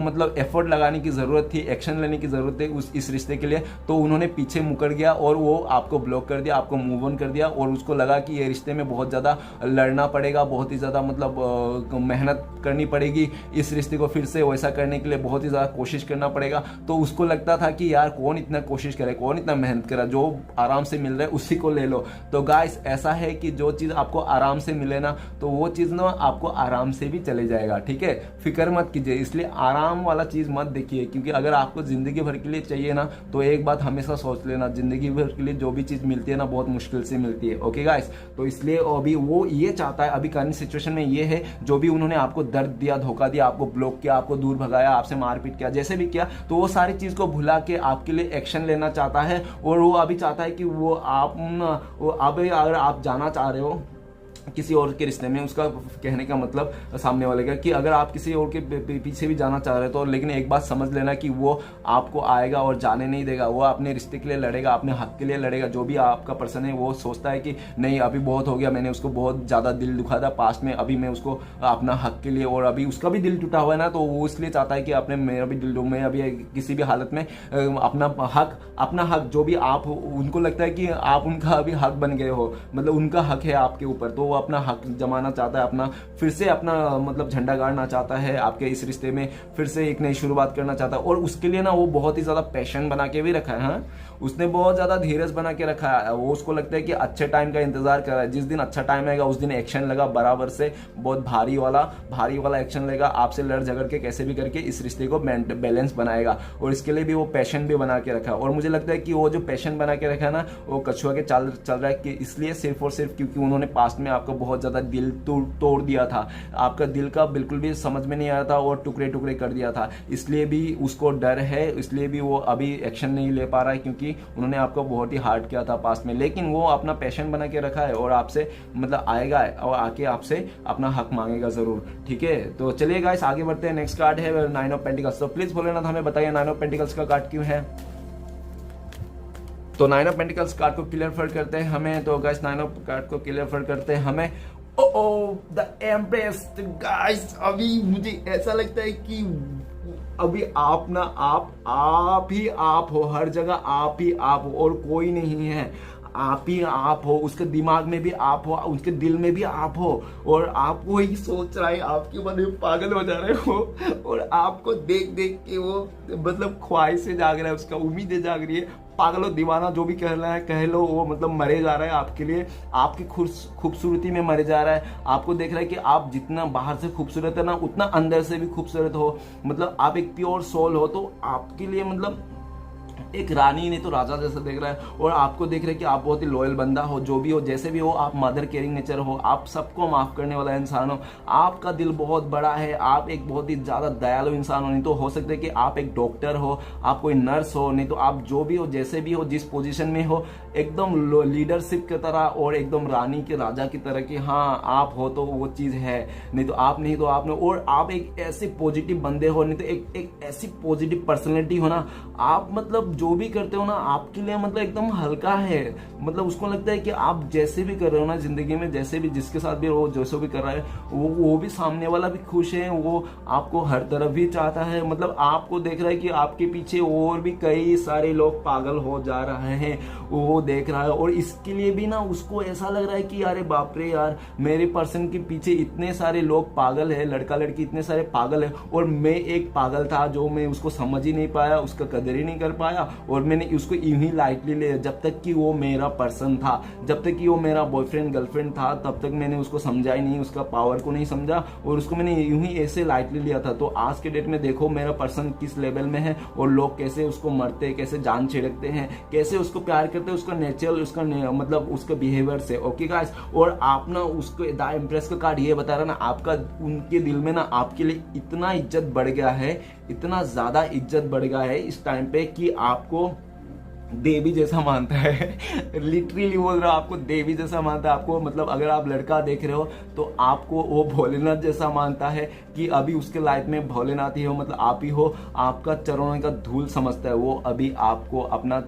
मतलब एफर्ट लगाने की जरूरत थी, एक्शन लेने की जरूरत थी इस रिश्ते के लिए, तो उन्होंने पीछे मुकर गया और वो आपको ब्लॉक कर दिया, आपको मूव ऑन कर दिया। और उसको लगा कि ये रिश्ते में बहुत ज्यादा लड़ना पड़ेगा, बहुत ही ज्यादा मतलब मेहनत करनी पड़ेगी, इस रिश्ते को फिर से वैसा करने के लिए बहुत ही ज्यादा कोशिश करना पड़ेगा। तो उसको लगता था कि यार कौन इतना कोशिश करे, कौन इतना मेहनत करे, जो आराम से मिल रहा है उसी को ले लो। तो गाइस ऐसा है कि जो चीज आपको आराम से मिले ना, तो वो चीज ना आपको आराम से भी चले जाएगा, ठीक है। फिक्र मत कीजिए, इसलिए आराम वाला चीज मत देखिए, क्योंकि अगर आपको जिंदगी भर के लिए चाहिए ना, तो एक बात हमेशा सोच लेना, जिंदगी भर के लिए जो भी चीज मिलती है ना, बहुत मुश्किल से मिलती है, ओके गाइस। तो इसलिए अभी वो ये चाहता है, अभी करंट सिचुएशन में ये है, जो भी उन्होंने आपको दर्द दिया, धोखा दिया, आपको ब्लॉक किया, आपको दूर भगाया, आपसे मारपीट किया, जैसे भी किया, तो वो सारी चीज को भुला के आपके लिए एक्शन लेना चाहता है, और वो अभी चाहता है कि वो अभी अगर आप जाना चाह रहे हो किसी और के रिश्ते में, उसका कहने का मतलब सामने वाले का कि अगर आप किसी और के पीछे भी जाना चाह रहे हो तो, लेकिन एक बात समझ लेना कि वो आपको आएगा और जाने नहीं देगा। वो अपने रिश्ते के लिए लड़ेगा, अपने हक के लिए लड़ेगा। जो भी आपका पर्सन है वो सोचता है कि नहीं अभी बहुत हो गया, मैंने उसको बहुत ज़्यादा दिल दुखा था पास्ट में, अभी मैं उसको अपना हक के लिए, और अभी उसका भी दिल टूटा हुआ है ना, तो वो इसलिए चाहता है कि अपने मेरा भी दिल, मैं अभी किसी भी हालत में अपना हक जो भी आप, उनको लगता है कि आप उनका अभी हक बन गए हो, मतलब उनका हक है आपके ऊपर, तो वो अपना हक जमाना चाहता है, अपना फिर से अपना मतलब झंडा गाड़ना चाहता है आपके इस रिश्ते में, फिर से एक नई शुरुआत करना चाहता है। और उसके लिए ना वो बहुत ही ज्यादा पैशन बना के भी रखा है। हाँ, उसने बहुत ज्यादा धीरज बना के रखा है। वो उसको लगता है कि अच्छे टाइम का इंतजार कर रहा है, जिस दिन अच्छा टाइम आएगा उस दिन एक्शन लगा बराबर से, बहुत भारी वाला एक्शन लेगा, आपसे लड़ झगड़ के कैसे भी करके इस रिश्ते को बैलेंस बनाएगा। और इसके लिए भी वो पैशन भी बना के रखा है। और मुझे लगता है कि वो जो पैशन बना के रखा है ना, वो कछुआ के चल रहा है कि इसलिए सिर्फ और सिर्फ क्योंकि उन्होंने पास्ट में आपको बहुत ज्यादा दिल तोड़ दिया था, आपका दिल का बिल्कुल भी समझ में नहीं आया था और टुकड़े टुकड़े कर दिया था। इसलिए भी उसको डर है, इसलिए भी वो अभी एक्शन नहीं ले पा रहा है, क्योंकि उन्होंने आपको बहुत ही हार्ड किया था पास्ट में। लेकिन वो अपना पैशन बना के रखा है और आपसे मतलब आएगा और आके आपसे अपना हक मांगेगा जरूर। ठीक है, तो चलिए गाइस आगे बढ़ते हैं। नेक्स्ट कार्ड है 9 ऑफ पेंटिकल्स। तो प्लीज भोलेनाथ हमें बताइए 9 ऑफ पेंटिकल्स का कार्ड क्यों है। तो 9 ऑफ पेंटिकल्स कार्ड को क्लियर करते हैं हमें। तो गाइस 9 ऑफ कार्ड को क्लियर करते हैं हमें। The empress. गाइस अभी मुझे ऐसा लगता है कि अभी आप ना आप ही आप हो, हर जगह आप ही आप हो और कोई नहीं है। आप ही आप हो, उसके दिमाग में भी आप हो, उसके दिल में भी आप हो, और आप वही सोच रहा है, आपके मन में पागल हो जा रहे हो, और आपको देख देख के वो मतलब ख्वाहिशें जाग रहा है, उसका उम्मीदें जाग रही है। पागल हो दीवाना जो भी कह रहा है कह लो, वो मतलब मरे जा रहा है आपके लिए, आपकी खूबसूरती में मरे जा रहा है। आपको देख रहा है कि आप जितना बाहर से खूबसूरत है ना, उतना अंदर से भी खूबसूरत हो, मतलब आप एक प्योर सोल हो। तो आपके लिए मतलब एक रानी नहीं तो राजा जैसा देख रहा है, और आपको देख रहे हैं कि आप बहुत ही लॉयल बंदा हो, जो भी हो जैसे भी हो, आप मदर केयरिंग नेचर हो, आप सबको माफ करने वाला इंसान हो, आपका दिल बहुत बड़ा है, आप एक बहुत ही ज्यादा दयालु इंसान हो। नहीं तो हो सकता है कि आप एक डॉक्टर हो, आप कोई नर्स हो, नहीं तो आप जो भी हो, जैसे भी हो, जिस पोजीशन में हो, एकदम लीडरशिप की तरह और एकदम रानी के राजा की तरह की हाँ आप हो, तो वो चीज है। नहीं तो आप नहीं तो आपने, और आप एक ऐसे पॉजिटिव बंदे हो, नहीं तो एक ऐसी पॉजिटिव पर्सनैलिटी हो ना, आप मतलब जो भी करते हो ना आपके लिए मतलब एकदम हल्का है। मतलब उसको लगता है कि आप जैसे भी कर रहे हो ना जिंदगी में, जैसे भी जिसके साथ भी वो जैसे भी कर रहा है, वो भी सामने वाला भी खुश है, वो आपको हर तरफ भी चाहता है। मतलब आपको देख रहा है कि आपके पीछे और भी कई सारे लोग पागल हो जा रहे हैं, वो देख रहा है। और इसके लिए भी ना उसको ऐसा लग रहा है कि अरे बाप रे यार, मेरे पर्सन के पीछे इतने सारे लोग पागल है, लड़का लड़की इतने सारे पागल है, और मैं एक पागल था जो मैं उसको समझ ही नहीं पाया, उसका कदर ही नहीं कर पाया, और मैंने उसको यूं ही लाइटली लिया। जब तक कि वो मेरा पर्सन था, जब तक कि वो मेरा बॉयफ्रेंड गर्लफ्रेंड था, तब तक मैंने उसको समझा ही नहीं, उसका पावर को नहीं समझा, और उसको मैंने यूं ही ऐसे लाइटली लिया था। तो आज के डेट में देखो मेरा पर्सन किस लेवल में है, और लोग कैसे उसको मरते हैं, कैसे जान छिड़कते हैं, कैसे उसको प्यार करते हैं, उसका नेचुरल, उसका मतलब उसका बिहेवियर से। ओके गाइस, और आप ना उसको द एम्प्रेस का कार्ड ये बता रहा ना, आपका उनके दिल में ना आपके लिए इतना इज्जत बढ़ गया है, इतना ज्यादा इज्जत बढ़ गया है इस टाइम पे कि आपको देवी जैसा मानता है। लिटरली बोल रहा हूं, आपको देवी जैसा मानता है। आपको मतलब अगर आप लड़का देख रहे हो तो आपको वो भोलेनाथ जैसा मानता है कि अभी उसके लाइफ में भोलेनाथ ही हो, मतलब आप ही हो। आपका चरणों का धूल समझता है वो, अभी आपको अपना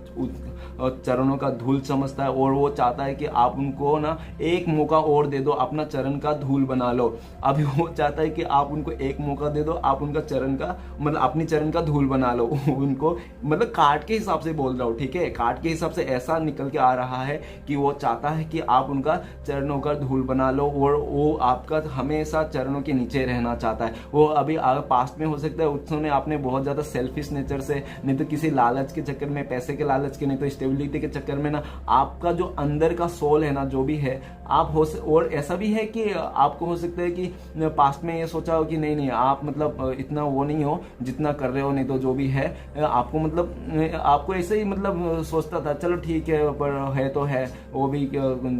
चरणों का धूल समझता है, और वो चाहता है कि आप उनको ना एक मौका और दे दो, अपना चरण का धूल बना लो। अभी वो चाहता है कि आप उनको एक मौका दे दो, आप उनका चरण का मतलब अपनी चरण का धूल बना लो उनको, मतलब कार्ड के हिसाब से बोल रहा हूँ, ठीक है, कार्ड के हिसाब से ऐसा निकल के आ रहा है कि वो चाहता है कि आप उनका चरणों का धूल बना लो, और वो आपका हमेशा चरणों के नीचे रहना चाहता है। वो अभी पास्ट में हो सकता है उसने आपने बहुत ज्यादा सेल्फिश नेचर से, नहीं तो किसी लालच के चक्कर में, पैसे के लालच के, नहीं तो स्टेबिलिटी के चक्कर में ना, आपका जो अंदर का सोल है ना, जो भी है आप हो, और ऐसा भी है कि आपको हो सकता है कि पास्ट में ये सोचा हो कि नहीं आप मतलब इतना वो नहीं हो जितना कर रहे हो, नहीं तो जो भी है आपको मतलब आपको ऐसे ही मतलब सोचता था, चलो ठीक है पर है तो है, वो भी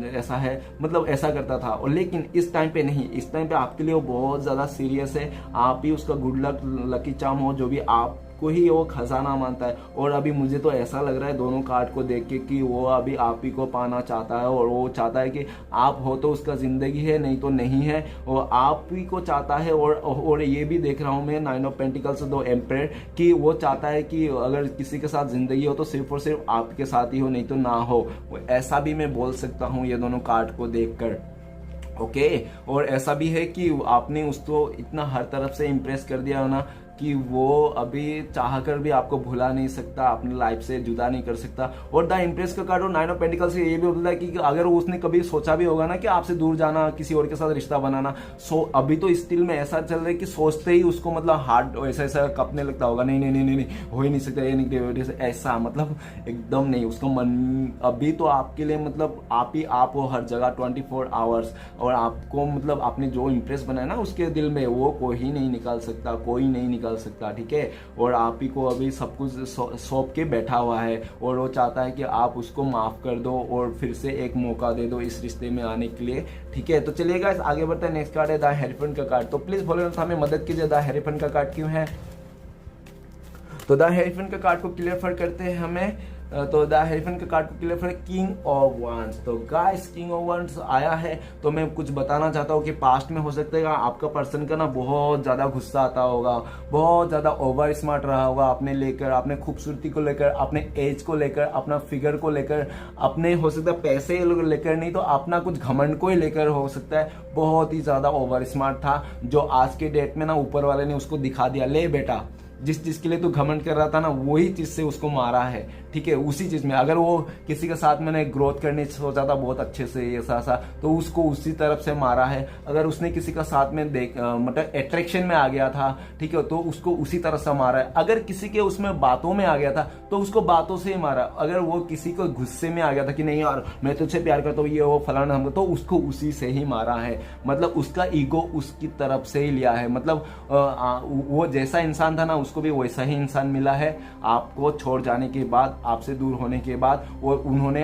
ऐसा है, मतलब ऐसा करता था। और लेकिन इस टाइम पे नहीं, इस टाइम पे आपके लिए वो बहुत ज्यादा सीरियस है। आप ही उसका गुड लक लकी चार्म हो, जो भी आप को ही वो खजाना मानता है। और अभी मुझे तो ऐसा लग रहा है दोनों कार्ड को देख के कि वो अभी आप ही को पाना चाहता है, और वो चाहता है कि आप हो तो उसका जिंदगी है, नहीं तो नहीं है, और आप ही को चाहता है। और ये भी देख रहा हूं मैं 9 ऑफ पेंटिकल्स, 2 एम्पायर, कि वो चाहता है कि अगर किसी के साथ जिंदगी हो तो सिर्फ और सिर्फ आपके साथ ही हो, नहीं तो ना हो। ऐसा भी मैं बोल सकता हूँ ये दोनों कार्ड को देखकर। ओके और ऐसा भी है कि आपने उसको इतना हर तरफ से इम्प्रेस कर दिया हो ना कि वो अभी चाह कर भी आपको भुला नहीं सकता, अपनी लाइफ से जुदा नहीं कर सकता। और द इम्प्रेस का कार्ड और 9 ऑफ पेंटिकल्स से ये भी बोलता है कि अगर उसने कभी सोचा भी होगा ना कि आपसे दूर जाना, किसी और के साथ रिश्ता बनाना, अभी तो स्टिल में ऐसा चल रहा है कि सोचते ही उसको मतलब हार्ट ऐसा ऐसा कपने लगता होगा, नहीं नहीं नहीं नहीं, नहीं हो ही नहीं सकता, ये नहीं ऐसा, मतलब एकदम नहीं, उसका मन अभी तो आपके लिए मतलब आप ही आप हो हर जगह 24 आवर्स। और आपको मतलब आपने जो इम्प्रेस बनाया ना उसके दिल में, वो कोई नहीं निकाल सकता, कोई नहीं निकाल सकता, ठीक है। और आप ही को अभी सब कुछ सौंप के बैठा हुआ है, और वो चाहता है कि आप उसको माफ कर दो और फिर से एक मौका दे दो इस रिश्ते में आने के लिए, ठीक है। तो चलिए गाइस आगे बढ़ते हैं। नेक्स्ट कार्ड है द हेरोफेंट का कार्ड। तो प्लीज वॉलंटियर्स हमें मदद कीजिए, द हेरोफेंट का कार्ड क्यों है। तो द हेरोफेंट का कार्ड को क्लियर करते हैं हमें। तो द हेरोफेंट का कार्ड को clear for king of wands. तो गाइस किंग ऑफ वांड्स आया है, तो मैं कुछ बताना चाहता हूँ कि पास्ट में हो सकता है आपका पर्सन का ना बहुत ज्यादा गुस्सा आता होगा, बहुत ज्यादा ओवर स्मार्ट रहा होगा अपने लेकर, अपने खूबसूरती को लेकर, अपने एज को लेकर, अपना फिगर को लेकर, अपने हो सकता है पैसे लेकर, नहीं तो अपना कुछ घमंड को ही लेकर हो सकता है, बहुत ही ज्यादा ओवर स्मार्ट था, जो आज के डेट में ना ऊपर वाले ने उसको दिखा दिया, ले बेटा जिस चीज के लिए तू घमंड कर रहा था ना वही चीज से उसको मारा है, ठीक है। उसी चीज में अगर वो किसी के साथ मैंने ग्रोथ करने सोचा था बहुत अच्छे से ये सा तो उसको उसी तरफ से मारा है। अगर उसने किसी का साथ में मतलब अट्रैक्शन में आ गया था, ठीक है, तो उसको उसी तरह से मारा है। अगर किसी के उसमें बातों में आ गया था तो उसको बातों से ही मारा। अगर वो किसी को गुस्से में आ गया था कि नहीं यार मैं तुझसे प्यार करता हूँ ये वो फलाना हमको, तो उसको उसी से ही मारा है। मतलब उसका ईगो उसकी तरफ से ही लिया है। मतलब वो जैसा इंसान था ना उसको भी वैसा ही इंसान मिला है आपको छोड़ जाने के बाद, आपसे दूर होने के बाद। और उन्होंने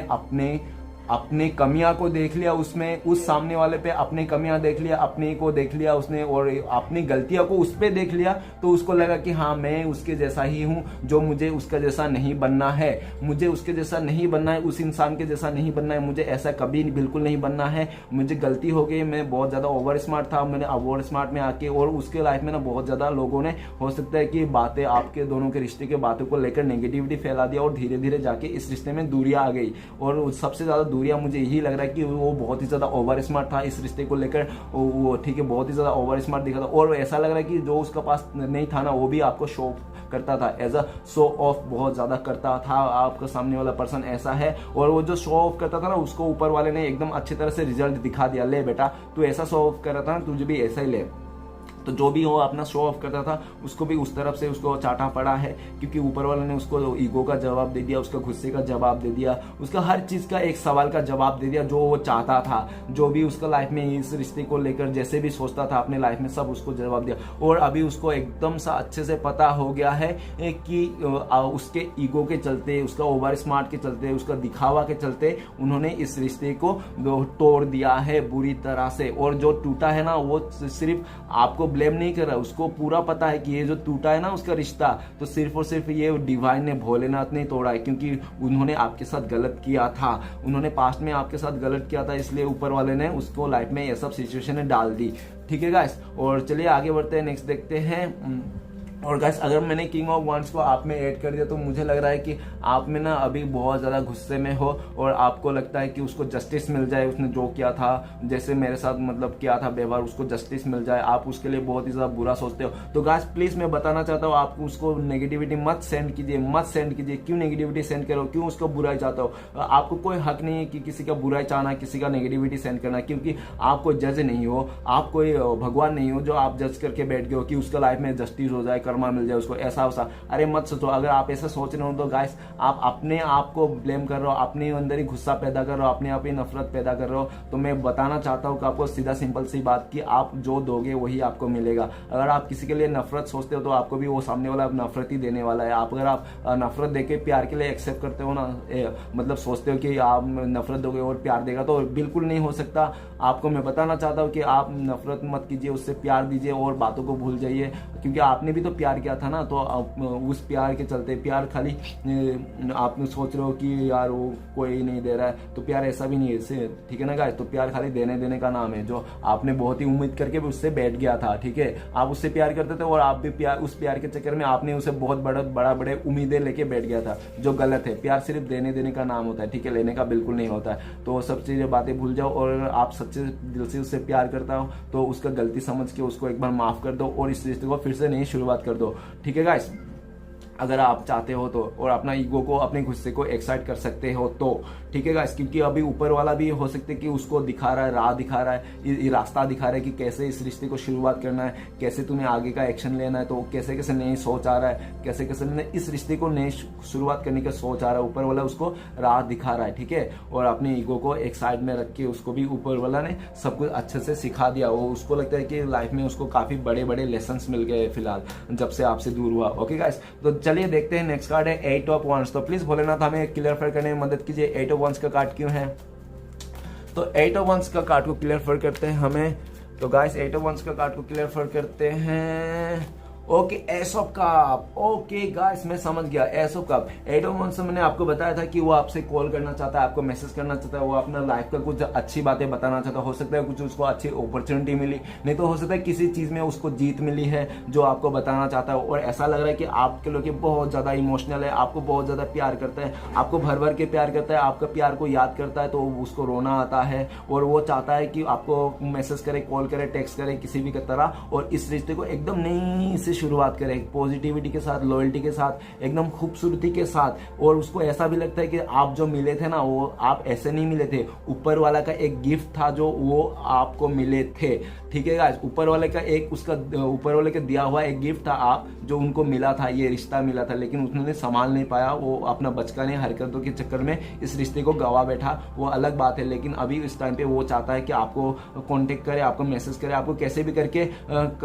अपने कमियां को देख लिया उसमें, उस सामने वाले पे अपनी कमियां देख लिया, अपने को देख लिया उसने, और अपनी गलतियों को उस पे देख लिया। तो उसको लगा कि हाँ मैं उसके जैसा ही हूँ, जो मुझे उसका जैसा नहीं बनना है, मुझे उसके जैसा नहीं बनना है, उस इंसान के जैसा नहीं बनना है, मुझे ऐसा कभी बिल्कुल नहीं बनना है। मुझे गलती हो गई, मैं बहुत ज्यादा ओवर स्मार्ट था, मैंने ओवर स्मार्ट में आके और उसके लाइफ में ना बहुत ज्यादा लोगों ने हो सकता है कि बातें आपके दोनों के रिश्ते के बातों को लेकर नेगेटिविटी फैला दिया, और धीरे धीरे जाके इस रिश्ते में दूरियां आ गई। और सबसे ज्यादा दूरियां मुझे यही लग रहा है कि वो बहुत ही ज्यादा ओवर स्मार्ट था इस रिश्ते को लेकर, वो ठीक है बहुत ही ज्यादा ओवर स्मार्ट दिखा था। और ऐसा लग रहा है कि जो उसका पास नहीं था ना वो भी आपको शो करता था, एज अ शो ऑफ बहुत ज्यादा करता था। आपका सामने वाला पर्सन ऐसा है, और वो जो शो ऑफ करता था ना उसको ऊपर वाले ने एकदम अच्छी तरह से रिजल्ट दिखा दिया, ले बेटा तू ऐसा शो ऑफ कर रहा था ना तुझे भी ऐसा ही ले। तो जो भी वो अपना शो ऑफ करता था उसको भी उस तरफ से उसको चाटा पड़ा है, क्योंकि ऊपर वाले ने उसको ईगो का जवाब दे दिया, उसका गुस्से का जवाब दे दिया, उसका हर चीज का एक सवाल का जवाब दे दिया जो वो चाहता था। जो भी उसका लाइफ में इस रिश्ते को लेकर जैसे भी सोचता था अपने लाइफ में सब उसको जवाब दिया। और अभी उसको एकदम सा अच्छे से पता हो गया है कि उसके ईगो के चलते, उसका ओवर स्मार्ट के चलते, उसका दिखावा के चलते उन्होंने इस रिश्ते को तोड़ दिया है बुरी तरह से। और जो टूटा है ना वो सिर्फ आपको ब्लेम नहीं कर रहा, उसको पूरा पता है कि ये जो टूटा है ना उसका रिश्ता, तो सिर्फ और सिर्फ ये डिवाइन ने, भोलेनाथ ने तोड़ा है, क्योंकि उन्होंने आपके साथ गलत किया था, उन्होंने पास्ट में आपके साथ गलत किया था, इसलिए ऊपर वाले ने उसको लाइफ में ये सब सिचुएशन में डाल दी, ठीक है गाइस। और चलिए आगे बढ़ते हैं, नेक्स्ट देखते हैं। और गाइस अगर मैंने किंग ऑफ वांड्स को आप में ऐड कर दिया तो मुझे लग रहा है कि आप में ना अभी बहुत ज्यादा गुस्से में हो, और आपको लगता है कि उसको जस्टिस मिल जाए, उसने जो किया था, जैसे मेरे साथ मतलब किया था व्यवहार, उसको जस्टिस मिल जाए, आप उसके लिए बहुत ही ज्यादा बुरा सोचते हो। तो गाइस प्लीज मैं बताना चाहता हूँ आपको उसको नेगेटिविटी मत सेंड कीजिए, मत सेंड कीजिए। क्यों नेगेटिविटी सेंड करो, क्यों उसको बुराई चाहते हो? आपको कोई हक नहीं है कि किसी का बुराई चाहना, किसी का नेगेटिविटी सेंड करना, क्योंकि आप कोई जज नहीं हो, आप कोई भगवान नहीं हो जो आप जज करके बैठ गए हो कि उसका लाइफ में जस्टिस हो जाए, कर्मा मिल जाए उसको, ऐसा वैसा। अरे मत सोचो, अगर आप ऐसा सोच रहे हो तो गाइस आप अपने आप को ब्लेम कर रहे हो, अपने अंदर ही गुस्सा पैदा कर रहे हो, अपने आप ही नफरत पैदा कर रहे हो। तो मैं बताना चाहता हूँ कि आपको सीधा सिंपल सी बात कि आप जो दोगे वही आपको मिलेगा। अगर आप किसी के लिए नफरत सोचते हो तो आपको भी वो सामने वाला नफरत ही देने वाला है। अगर आप नफरत देके प्यार के लिए एक्सेप्ट करते हो ना, मतलब सोचते हो कि आप नफरत दोगे और प्यार देगा, तो बिल्कुल नहीं हो सकता। आपको मैं बताना चाहता हूँ कि आप नफरत मत कीजिए, उससे प्यार दीजिए और बातों को भूल जाइए, क्योंकि आपने भी तो प्यार किया था ना, तो उस प्यार के चलते, प्यार खाली आप सोच रहे हो कि यार वो कोई नहीं दे रहा है, तो प्यार ऐसा भी नहीं है, ठीक है ना गाइस। तो प्यार खाली देने देने का नाम है, जो आपने बहुत ही उम्मीद करके भी उससे बैठ गया था, ठीक है। आप उससे प्यार करते थे और आप भी प्यार, उस प्यार के चक्कर में आपने उसे बहुत बड़े उम्मीदें लेके बैठ गया था, जो गलत है। प्यार सिर्फ देने देने का नाम होता है, ठीक है, लेने का बिल्कुल नहीं होता है। तो सब चीजें बातें भूल जाओ, और आप सच्चे दिल से उससे प्यार करता हो तो उसका गलती समझ के उसको एक बार माफ कर दो और इस रिश्ते को फिर से नई शुरुआत कर दो, ठीक है गाइस। अगर आप चाहते हो तो, और अपना ईगो को, अपने गुस्से को एक्साइट कर सकते हो तो, ठीक है गाइस। क्योंकि अभी ऊपर वाला भी हो सकते कि उसको दिखा रहा है, राह दिखा रहा है, रास्ता दिखा रहा है कि कैसे इस रिश्ते को शुरुआत करना है, कैसे तुम्हें आगे का एक्शन लेना है। तो कैसे कैसे नई सोच आ रहा है, कैसे कैसे इस रिश्ते को नई शुरुआत करने का सोच आ रहा है, ऊपर वाला उसको राह दिखा रहा है, ठीक है। और अपने ईगो को एक साइड में रख के उसको भी ऊपर वाला ने सब कुछ अच्छे से सिखा दिया। वो उसको लगता है कि लाइफ में उसको काफी बड़े बड़े लेसन मिल गए फिलहाल जब से आपसे दूर हुआ। ओके गाइस, तो चलिए देखते हैं। नेक्स्ट कार्ड है 8 ऑफ वांड्स। तो प्लीज भोलेनाथ हमें क्लियर करने में मदद कीजिए, 8 ऑफ वांड्स का कार्ड क्यों है। तो 8 ऑफ वांड्स का कार्ड को क्लियर करते हैं हमें। तो गाइस 8 ऑफ वांड्स का कार्ड को क्लियर करते हैं। Okay, S of cup. Okay guys, मैं समझ गया, S of cup. 8 of wands मैंने आपको बताया था कि वो आपसे कॉल करना चाहता है, आपको मैसेज करना चाहता है, वो अपना लाइफ का कुछ अच्छी बातें बताना चाहता है। हो सकता है कुछ उसको अच्छी अपॉर्चुनिटी मिली, नहीं तो हो सकता है किसी चीज में उसको जीत मिली है जो आपको बताना चाहता है। और ऐसा लग रहा है कि आपके लोग बहुत ज्यादा इमोशनल है, आपको बहुत ज्यादा प्यार करता है, आपको भर भर के प्यार करता है, आपका प्यार को याद करता है तो उसको रोना आता है। और वो चाहता है कि आपको मैसेज करे, कॉल करे, टेक्स्ट करे, किसी भी तरह, और इस रिश्ते को एकदम नई से शुरुआत करें, पॉजिटिविटी के साथ, लॉयल्टी के साथ, एकदम खूबसूरती के साथ। और उसको ऐसा भी लगता है कि आप जो मिले थे ना, वो आप ऐसे नहीं मिले थे, ऊपर वाला का एक गिफ्ट था जो वो आपको मिले थे, ठीक है गाइस। ऊपर वाले का एक, उसका ऊपर वाले का दिया हुआ एक गिफ्ट था आप जो उनको मिला था, ये रिश्ता मिला था, लेकिन उन्होंने संभाल नहीं पाया। वो अपना बचकाने हरकतों के चक्कर में इस रिश्ते को गवा बैठा, वो अलग बात है। लेकिन अभी इस टाइम पे वो चाहता है कि आपको कांटेक्ट करे, आपको मैसेज करे, आपको कैसे भी करके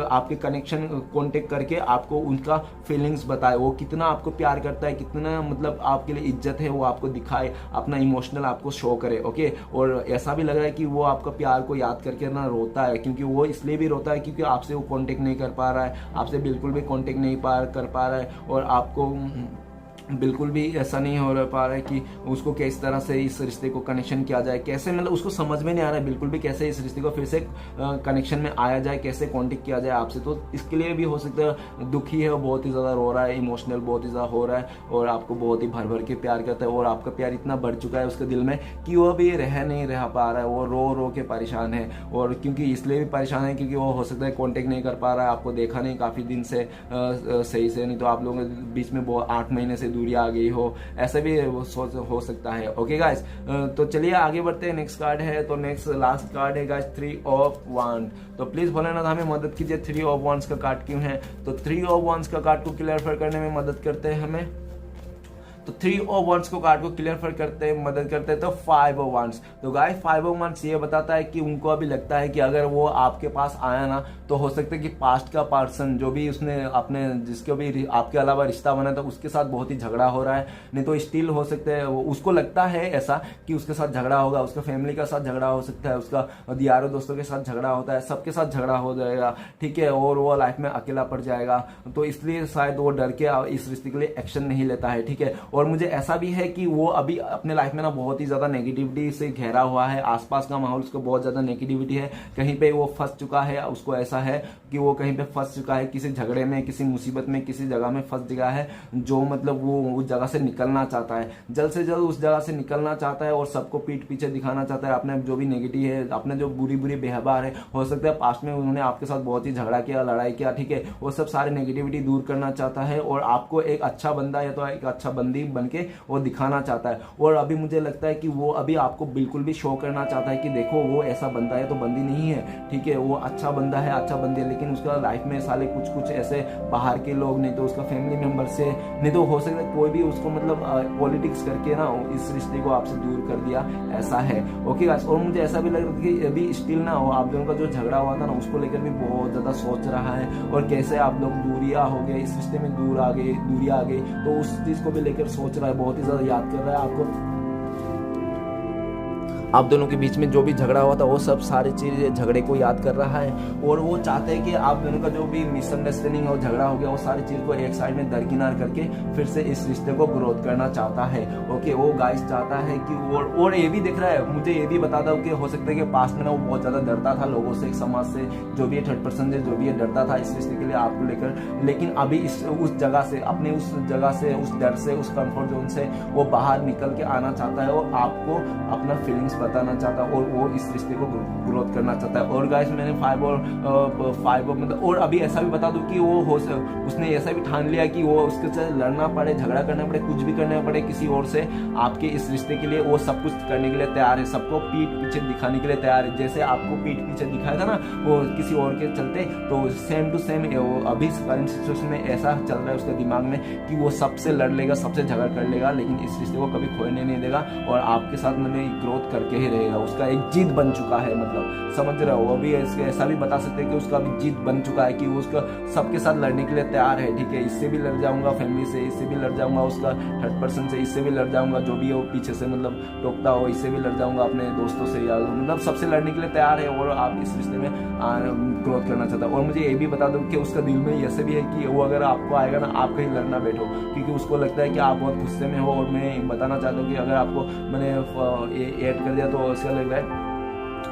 आपके कनेक्शन कांटेक्ट करके आपको उनका फीलिंग्स बताए, वो कितना आपको प्यार करता है, कितना मतलब आपके लिए इज्जत है, वो आपको दिखाए, अपना इमोशनल आपको शो करे। ओके, और ऐसा भी लग रहा है कि वो आपका प्यार को याद करके ना रोता है, क्योंकि वो इसलिए भी रोता है क्योंकि आपसे वो कांटेक्ट नहीं कर पा रहा है, आपसे बिल्कुल भी कांटेक्ट नहीं कर पा रहा है, और आपको बिल्कुल भी ऐसा नहीं हो पा रहा है कि उसको किस तरह से इस रिश्ते को कनेक्शन किया जाए, कैसे, मतलब उसको समझ में नहीं आ रहा है बिल्कुल भी कैसे इस रिश्ते को फिर से कनेक्शन में आया जाए, कैसे कांटेक्ट किया जाए आपसे। तो इसके लिए भी हो सकता है दुखी है, वो बहुत ही ज़्यादा रो रहा है, इमोशनल बहुत ही ज़्यादा हो रहा है, और आपको बहुत ही भर भर के प्यार करता है, और आपका प्यार इतना बढ़ चुका है उसके दिल में कि वो अभी नहीं रह पा रहा है, वो रो रो के परेशान है। और क्योंकि इसलिए भी परेशान है क्योंकि वो हो सकता है कॉन्टेक्ट नहीं कर पा रहा है, आपको देखा नहीं काफ़ी दिन से सही से, नहीं तो आप लोगों के बीच में 8 महीने से दूरी आ गई हो, ऐसा भी हो सकता है। ओके गाइस, तो चलिए आगे बढ़ते हैं। नेक्स्ट कार्ड है, तो नेक्स्ट लास्ट कार्ड है गाइस 3 ऑफ वांड। तो प्लीज भोलेनाथ हमें मदद कीजिए, 3 ऑफ वांड्स का कार्ड क्यों है। तो 3 ऑफ वांड्स का कार्ड को क्लियर करने में मदद करते हैं हमें। तो 3 ऑफ वांड्स को कार्ड को क्लियर करते हैं, मदद करते हैं। तो 5 ऑफ वांड्स। तो गाइस 5 ऑफ वांड्स ये बताता है कि उनको अभी लगता है कि अगर वो आपके पास आया ना, तो हो सकता है कि पास्ट का पर्सन जो भी उसने अपने जिसके भी आपके अलावा रिश्ता बना था उसके साथ बहुत ही झगड़ा हो रहा है, नहीं तो स्टिल हो सकता है उसको लगता है ऐसा कि उसके साथ झगड़ा होगा, उसका फैमिली के साथ झगड़ा हो सकता है, उसका यारों दोस्तों के साथ झगड़ा होता है, सबके साथ झगड़ा हो जाएगा, ठीक है, और वो लाइफ में अकेला पड़ जाएगा। तो इसलिए शायद वो डर के इस रिश्ते के लिए एक्शन नहीं लेता है, ठीक है। और मुझे ऐसा भी है कि वो अभी अपने लाइफ में ना बहुत ही ज्यादा नेगेटिविटी से घेरा हुआ है, आसपास का माहौल उसको बहुत ज्यादा नेगेटिविटी है, कहीं पे वो फंस चुका है, उसको ऐसा है कि वो कहीं पे फंस चुका है, किसी झगड़े में, किसी मुसीबत में, किसी जगह में फंस गया है, जो मतलब वो उस जगह से निकलना चाहता है, जल्द से जल्द उस जगह से निकलना चाहता है, और सबको पीठ पीछे दिखाना चाहता है अपने जो भी नेगेटिव है, अपने जो बुरी बुरी व्यवहार है, हो सकता है पास्ट में उन्होंने आपके साथ बहुत ही झगड़ा किया, लड़ाई किया, ठीक है, वो सब सारे नेगेटिविटी दूर करना चाहता है, और आपको एक अच्छा बंदा या तो एक अच्छा बंदी बन के वो दिखाना चाहता है। और अभी मुझे लगता है कि वो अभी आपको बिल्कुल भी शो करना चाहता है कि देखो वो ऐसा बंदा है तो बंदी नहीं है, ठीक है, वो अच्छा बंदा है, अच्छा बंदी है, लेकिन उसका लाइफ में साले कुछ कुछ ऐसे बाहर के लोग, नहीं तो उसका फैमिली मेंबर से, नहीं तो हो सकता है कोई भी उसको मतलब पॉलिटिक्स करके ना इस रिश्ते को आपसे दूर कर दिया, ऐसा है। ओके गाइस, और मुझे ऐसा भी लग रहा था कि अभी स्टिल ना हो आप दोनों का जो झगड़ा हुआ था ना उसको लेकर भी बहुत ज्यादा सोच रहा है, और कैसे आप लोग दूरियां हो गए, इस रिश्ते में दूरी आ गई, तो उस चीज को भी लेकर सोच रहा है, बहुत ही ज्यादा याद कर रहा है आपको। आप दोनों के बीच में जो भी झगड़ा हुआ था वो सब सारी चीज़ झगड़े को याद कर रहा है, और वो चाहते हैं कि आप दोनों का जो भी मिसअंडरस्टैंडिंग और झगड़ा हो गया वो सारी चीज़ को एक साइड में दरकिनार करके फिर से इस रिश्ते को ग्रोथ करना चाहता है। ओके, वो गाइस चाहता है कि और ये भी दिख रहा है, मुझे ये भी बता दो कि हो सकता है कि पास्ट में ना वो बहुत ज़्यादा डरता था लोगों से, समाज से, जो भी है थर्ड पर्सन से जो भी है डरता था इस रिश्ते के लिए आपको लेकर, लेकिन अभी उस जगह से, अपने उस जगह से, उस डर से, उस कंफर्ट जोन से वो बाहर निकल के आना चाहता है और आपको अपना फीलिंग्स बताना चाहता है, और वो इस रिश्ते को ग्रोथ करना चाहता है। और गाइस मैंने 5 मतलब, और अभी ऐसा भी बता दूं कि वो उसने ऐसा भी ठान लिया कि वो उसके साथ लड़ना पड़े, झगड़ा करना पड़े, कुछ भी करना पड़े किसी और से, आपके इस रिश्ते के लिए वो सब कुछ करने के लिए तैयार है, सबको पीठ पीछे दिखाने के लिए तैयार है। जैसे आपको पीठ पीछे दिखाया था ना वो किसी और के चलते, तो सेम टू सेम अभी करंट सिचुएशन में ऐसा चल रहा है उसके दिमाग में कि वो सबसे लड़ लेगा, सबसे झगड़ा कर लेगा, लेकिन इस रिश्ते को कभी खोने नहीं देगा और आपके साथ मैंने ग्रोथ करके ही रहेगा। उसका एक जीत बन चुका है, मतलब समझ रहे हो। अभी ऐसा भी बता सकते हैं कि उसका अभी जीत बन चुका है कि वो उसका सबके साथ लड़ने के लिए तैयार है। ठीक है, इससे भी लड़ जाऊंगा, फैमिली से, इससे भी लड़ जाऊंगा, उसका थर्ड पर्सन से, इससे भी लड़ जाऊंगा, जो भी हो पीछे से मतलब टोकता हो, इससे भी लड़ जाऊंगा, अपने दोस्तों से, या मतलब सबसे लड़ने के लिए तैयार है और आप इस रिश्ते में ग्रोथ करना चाहता है। और मुझे ये भी बता दो कि उसका दिल में ऐसे भी है कि वो अगर आपको आएगा ना, आप कहीं लड़ना बैठो, क्योंकि उसको लगता है कि आप बहुत गुस्से में हो। और मैं बताना चाहता हूँ कि अगर आपको मैंने ऐड कर दिया तो उसका लग रहा है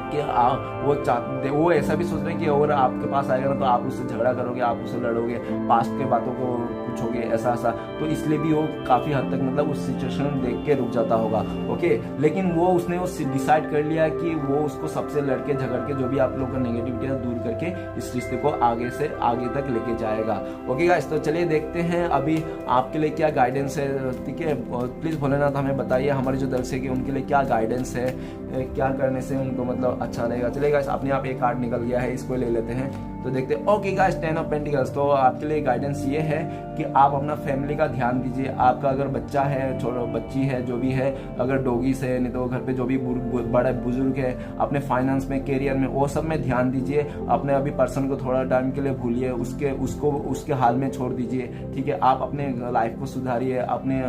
कि वो ऐसा भी सोच रहे हैं कि अगर आपके पास आएगा ना तो आप उससे झगड़ा करोगे, आप उससे लड़ोगे, पास्ट के बातों को पूछोगे, ऐसा, तो इसलिए भी वो काफी हद तक मतलब उस सिचुएशन देख के रुक जाता होगा। ओके, लेकिन उसने डिसाइड कर लिया कि वो उसको सबसे लड़के झगड़ के जो भी आप लोग का नेगेटिविटी है दूर करके इस रिश्ते को आगे से आगे तक लेके जाएगा। ओके गाइस, तो चलिए देखते हैं अभी आपके लिए क्या गाइडेंस है। ठीक है, प्लीज भोलेनाथ हमें बताइए, हमारे जो दर्शक है उनके लिए क्या गाइडेंस है, क्या करने से उनको मतलब अच्छा रहेगा। चलिए गाइस, अपने आप एक कार्ड निकल गया है, इसको ले लेते हैं तो देखते हैं। Okay guys, 10 of pentacles. तो आपके लिए गाइडेंस ये है कि आप अपना फैमिली का ध्यान दीजिए। आपका अगर बच्चा है, छोटा बच्ची है, जो भी है, अगर डॉगीज है, नहीं तो घर पे जो भी बड़ा बुजुर्ग है, अपने फाइनेंस में, कैरियर में, वो सब में ध्यान दीजिए। अपने अभी पर्सन को थोड़ा टाइम के लिए भूलिए, उसके हाल में छोड़ दीजिए। ठीक है, आप अपने लाइफ को सुधारिए, अपने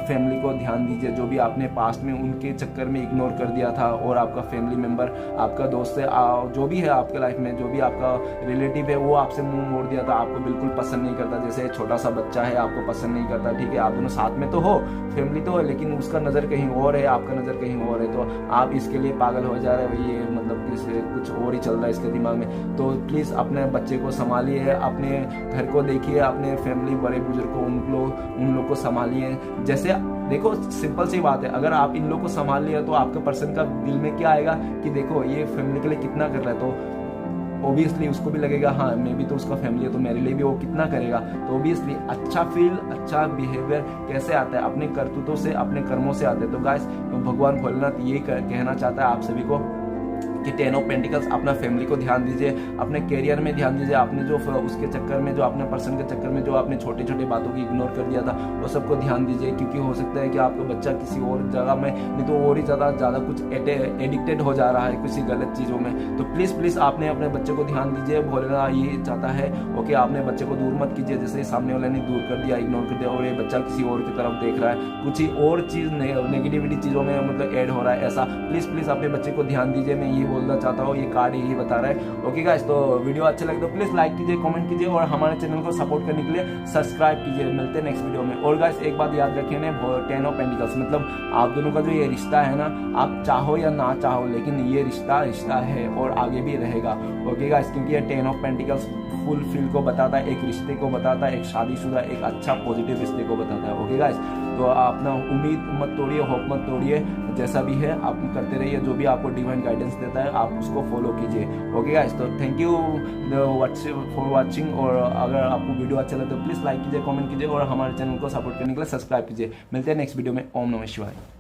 फैमिली को ध्यान दीजिए। जो भी आपने पास्ट में उनके चक्कर में इग्नोर कर दिया था, और आपका फैमिली मेंबर, आपका दोस्त है, जो भी है आपके लाइफ में, जो भी आपका रिलेटिव है, वो आपसे मुंह मोड़ दिया था, आपको बिल्कुल पसंद नहीं करता। जैसे छोटा सा बच्चा है, आपको पसंद नहीं करता। ठीक है, आप दोनों साथ में तो हो, फैमिली तो है, लेकिन उसका नजर कहीं और है, आपका नजर कहीं और है, तो आप इसके लिए पागल हो जा रहे हो। ये मतलब कुछ और ही चल रहा है इसके दिमाग में। तो प्लीज अपने बच्चे को संभालिए, अपने घर को देखिए, अपने फैमिली बड़े बुजुर्ग को, उन लोग को संभालिए। जैसे देखो, सिंपल सी बात है, अगर आप इन लोग को संभाल लिया तो आपके पर्सन का दिल में क्या आएगा कि देखो ये फैमिली के लिए कितना कर रहा है, तो ऑब्वियसली उसको भी लगेगा हाँ मैं भी तो उसका फैमिली है, तो मेरे लिए भी वो कितना करेगा। तो ऑब्वियसली अच्छा फील, अच्छा बिहेवियर कैसे आता है? अपने करतूतों से, अपने कर्मों से आते हैं। तो गाइस, भगवान भोलेनाथ ये कहना चाहता है आप सभी को कि 10 ऑफ पेंटिकल्स, अपना फैमिली को ध्यान दीजिए, अपने कैरियर में ध्यान दीजिए। आपने जो उसके चक्कर में, जो अपने पर्सन के चक्कर में जो आपने छोटी छोटी बातों की इग्नोर कर दिया था, वो सबको ध्यान दीजिए, क्योंकि हो सकता है कि आपका बच्चा किसी और जगह में, नहीं तो और ही ज़्यादा कुछ एडिक्टेड हो जा रहा है किसी गलत चीज़ों में। तो प्लीज़ आपने अपने बच्चे को ध्यान दीजिए। भोलेनाथ ये चाहता है ओके, आपने बच्चे को दूर मत कीजिए, जैसे सामने वाले ने दूर कर दिया, इग्नोर कर दिया, और ये बच्चा किसी और की तरफ देख रहा है, कुछ ही और चीज़ नेगेटिविटी चीज़ों में मतलब ऐड हो रहा है, ऐसा प्लीज़ अपने बच्चे को ध्यान दीजिए। मैं ये बोलना चाहता हूँ, ये कार्ड यही बता रहा है। ओके गाइस, तो वीडियो अच्छा लगे तो प्लीज लाइक कीजिए, कमेंट कीजिए, और हमारे चैनल को सपोर्ट करने के लिए सब्सक्राइब कीजिए। मिलते हैं नेक्स्ट वीडियो में। और गाइस, एक बात याद रखिए ना, 10 ऑफ पेंटिकल्स मतलब आप दोनों का जो ये रिश्ता है ना, आप चाहो या ना चाहो, लेकिन ये रिश्ता है और आगे भी रहेगा। ओके गाइस, क्योंकि ये 10 ऑफ पेंटिकल्स फुल फील को बताता है, एक रिश्ते को बताता है, एक शादीशुदा, एक अच्छा पॉजिटिव रिश्ते को बताता है। ओके गाइस, तो अपना उम्मीद मत तोड़िए, होप मत तोड़िए, जैसा भी है आप करते रहिए, जो भी आपको डिवाइन गाइडेंस देता है आप उसको फॉलो कीजिए। ओके गाइस, तो थैंक यू फॉर वाचिंग। और अगर आपको वीडियो अच्छा लगे तो प्लीज लाइक कीजिए, कमेंट कीजिए, और हमारे चैनल को सपोर्ट करने के लिए सब्सक्राइब कीजिए। मिलते हैं नेक्स्ट वीडियो में। ओम नमः शिवाय।